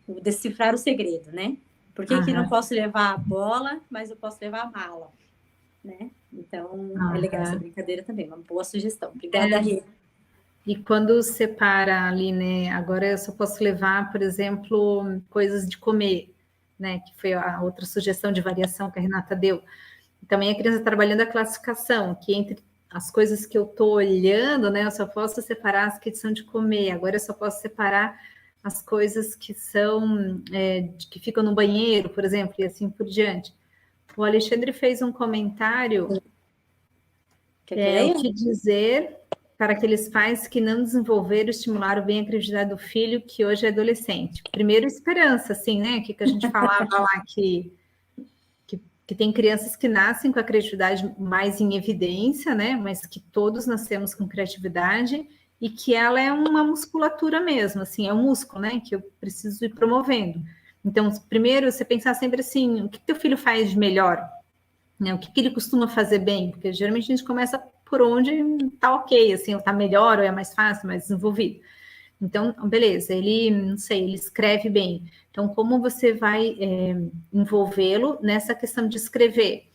o decifrar o segredo, né? Por que não posso levar a bola, mas eu posso levar a mala, né? Então, é legal essa brincadeira também, uma boa sugestão. Obrigada, Rê. E quando separa ali, né? Agora eu só posso levar, por exemplo, coisas de comer, né? Que foi a outra sugestão de variação que a Renata deu. Também a criança trabalhando a classificação, que entre as coisas que eu estou olhando, né? Eu só posso separar as que são de comer. Agora eu só posso separar as coisas que são que ficam no banheiro, por exemplo, e assim por diante. O Alexandre fez um comentário. O que dizer para aqueles pais que não desenvolveram, estimularam bem a criatividade do filho, que hoje é adolescente? Primeiro, esperança, assim, né? O que a gente falava lá, que tem crianças que nascem com a criatividade mais em evidência, né? Mas que todos nascemos com criatividade e que ela é uma musculatura mesmo, assim, é um músculo, né? Que eu preciso ir promovendo. Então, primeiro, você pensar sempre assim, o que teu filho faz de melhor? Né? O que ele costuma fazer bem? Porque geralmente a gente começa por onde tá ok, assim, ou tá melhor, ou é mais fácil, mais desenvolvido. Então, beleza, ele, não sei, ele escreve bem. Então, como você vai envolvê-lo nessa questão de escrever?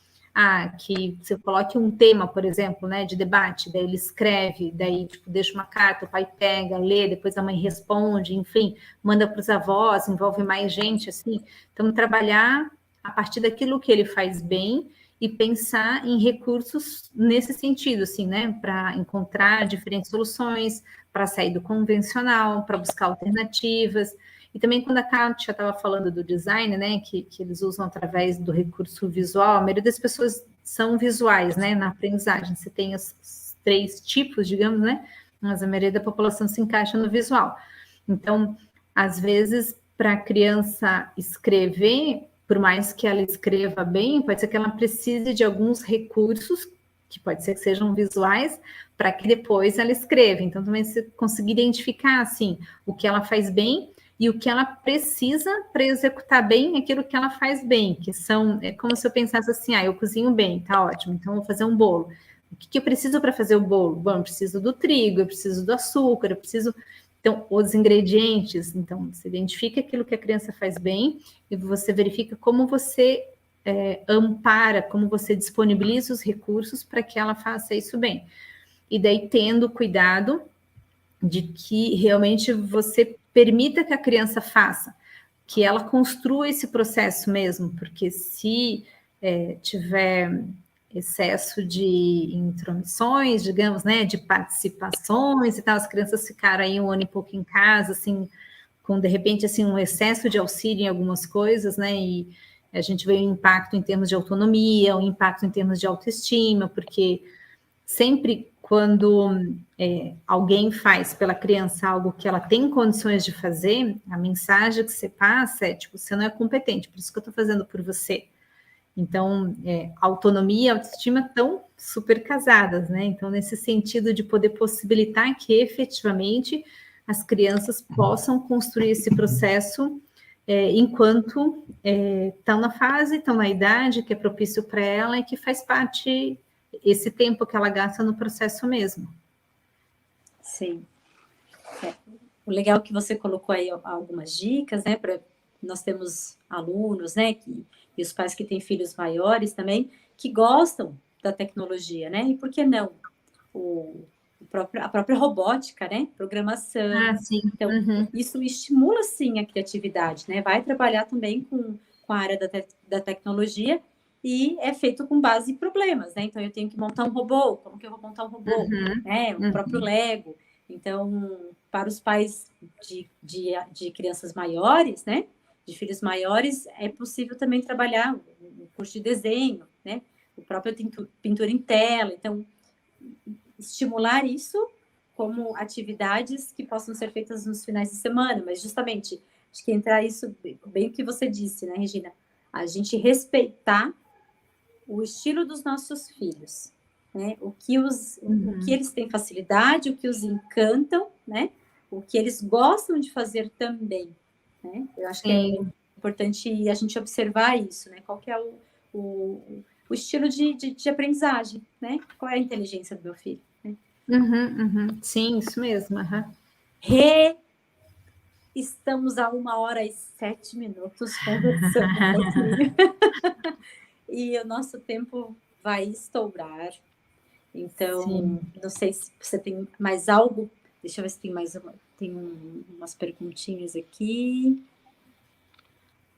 Que você coloque um tema, por exemplo, né, de debate, daí ele escreve, daí tipo, deixa uma carta, o pai pega, lê, depois a mãe responde, enfim, manda para os avós, envolve mais gente, assim. Então, trabalhar a partir daquilo que ele faz bem e pensar em recursos nesse sentido, assim, né, para encontrar diferentes soluções, para sair do convencional, para buscar alternativas. E também quando a Kátia estava falando do design, né, que eles usam através do recurso visual, a maioria das pessoas são visuais, né, na aprendizagem. Você tem os 3 tipos, digamos, né, mas a maioria da população se encaixa no visual. Então, às vezes, para a criança escrever, por mais que ela escreva bem, pode ser que ela precise de alguns recursos, que pode ser que sejam visuais, para que depois ela escreva. Então, também você conseguir identificar, assim, o que ela faz bem e o que ela precisa para executar bem aquilo que ela faz bem, que é como se eu pensasse assim, eu cozinho bem, tá ótimo, então eu vou fazer um bolo. O que eu preciso para fazer o bolo? Bom, eu preciso do trigo, eu preciso do açúcar, eu preciso... Então, os ingredientes, então, você identifica aquilo que a criança faz bem e você verifica como você ampara, como você disponibiliza os recursos para que ela faça isso bem. E daí, tendo cuidado de que realmente você permita que a criança faça, que ela construa esse processo mesmo, porque se tiver excesso de intromissões, digamos, né, de participações e tal, as crianças ficaram aí um ano e pouco em casa, assim, com de repente assim um excesso de auxílio em algumas coisas, né? E a gente vê um impacto em termos de autonomia, um impacto em termos de autoestima, porque sempre quando alguém faz pela criança algo que ela tem condições de fazer, a mensagem que você passa é tipo, você não é competente, por isso que eu estou fazendo por você. Então, autonomia e autoestima estão super casadas, né? Então, nesse sentido de poder possibilitar que efetivamente as crianças possam construir esse processo enquanto estão na fase, estão na idade que é propício para ela e que faz parte esse tempo que ela gasta no processo mesmo. Sim. O legal é que você colocou aí algumas dicas, né? Nós temos alunos, né? E os pais que têm filhos maiores também, que gostam da tecnologia, né? E por que não? A própria robótica, né? Programação. Sim. Então, isso estimula, sim, a criatividade, né? Vai trabalhar também com a área da tecnologia e é feito com base em problemas, né? Então, eu tenho que montar um robô. Como que eu vou montar um robô? Né? O próprio Lego. Então, para os pais de crianças maiores, né? De filhos maiores, é possível também trabalhar o curso de desenho, né? O próprio pintura em tela. Então, estimular isso como atividades que possam ser feitas nos finais de semana, mas justamente, acho que entrar isso, bem o que você disse, né, Regina? A gente respeitar o estilo dos nossos filhos, né? O que eles têm facilidade, o que os encantam, né? O que eles gostam de fazer também, né? Eu acho que é importante a gente observar isso, né? Qual que é o estilo de aprendizagem, né? Qual é a inteligência do meu filho, né? Sim, isso mesmo. Estamos a 1h07 conversando um pouquinho. E o nosso tempo vai estourar. Então, não sei se você tem mais algo. Deixa eu ver se tem mais uma. Tem umas perguntinhas aqui.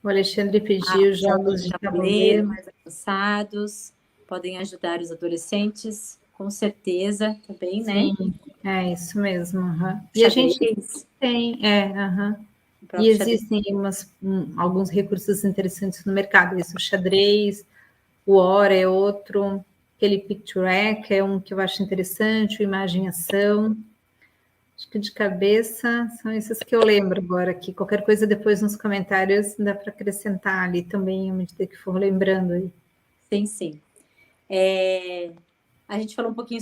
O Alexandre pediu jogos de tabuleiro mais avançados. Podem ajudar os adolescentes, com certeza, também, né? Sim, é isso mesmo. E a gente tem, E existem alguns recursos interessantes no mercado. Isso, o xadrez, o Hora é outro, aquele Picturec é um que eu acho interessante, o Imagem Ação. Acho que de cabeça são esses que eu lembro agora aqui. Qualquer coisa depois nos comentários dá para acrescentar ali também, à medida que for lembrando aí. Sim. A gente falou um pouquinho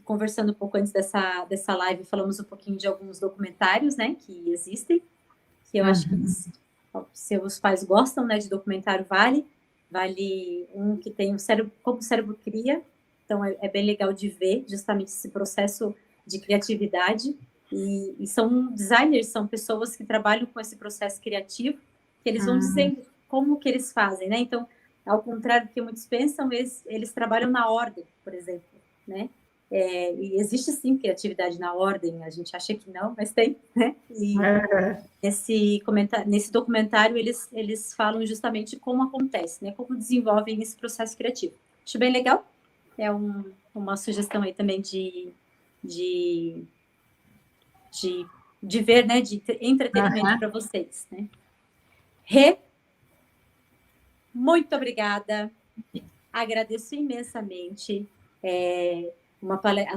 conversando um pouco antes dessa live, falamos um pouquinho de alguns documentários, né, que existem, que eu acho que se os pais gostam, né, de documentário, vale um que tem como o cérebro cria, então é bem legal de ver justamente esse processo de criatividade, e são designers, são pessoas que trabalham com esse processo criativo, que eles vão dizendo como que eles fazem, né, então, ao contrário do que muitos pensam, eles trabalham na ordem, por exemplo, né, e existe sim criatividade na ordem, a gente acha que não, mas tem, né, e nesse documentário eles falam justamente como acontece, né, como desenvolvem esse processo criativo. Acho bem legal, é uma sugestão aí também de ver, né, de entretenimento para vocês, né. Muito obrigada, agradeço imensamente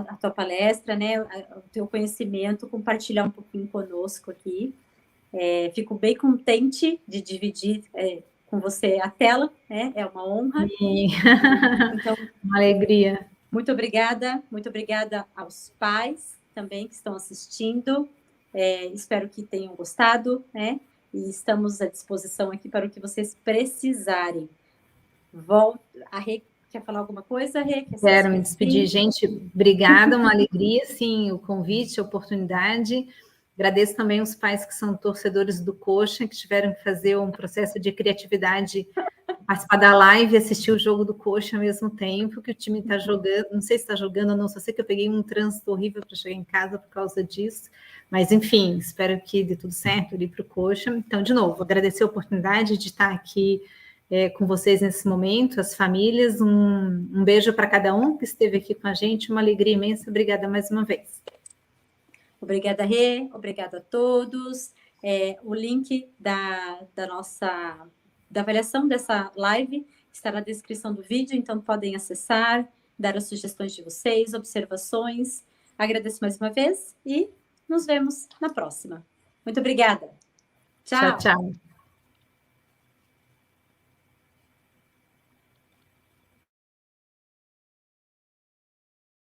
a tua palestra, né, o teu conhecimento, compartilhar um pouquinho conosco aqui. Fico bem contente de dividir com você a tela, né, é uma honra. Então, uma alegria. Muito obrigada aos pais também que estão assistindo, espero que tenham gostado, né, e estamos à disposição aqui para o que vocês precisarem. A Rê quer falar alguma coisa, Rê? Quero me despedir, gente, obrigada, uma alegria, sim, o convite, a oportunidade. Agradeço também os pais que são torcedores do Coxa, que tiveram que fazer um processo de criatividade, participar da live e assistir o jogo do Coxa ao mesmo tempo que o time está jogando. Não sei se está jogando ou não, só sei que eu peguei um trânsito horrível para chegar em casa por causa disso. Mas, enfim, espero que dê tudo certo ali para o Coxa. Então, de novo, agradecer a oportunidade de estar aqui com vocês nesse momento, as famílias. Um beijo para cada um que esteve aqui com a gente, uma alegria imensa. Obrigada mais uma vez. Obrigada, Rê. Obrigada a todos. O link da avaliação dessa live está na descrição do vídeo, então podem acessar, dar as sugestões de vocês, observações. Agradeço mais uma vez e nos vemos na próxima. Muito obrigada. Tchau. Tchau, tchau.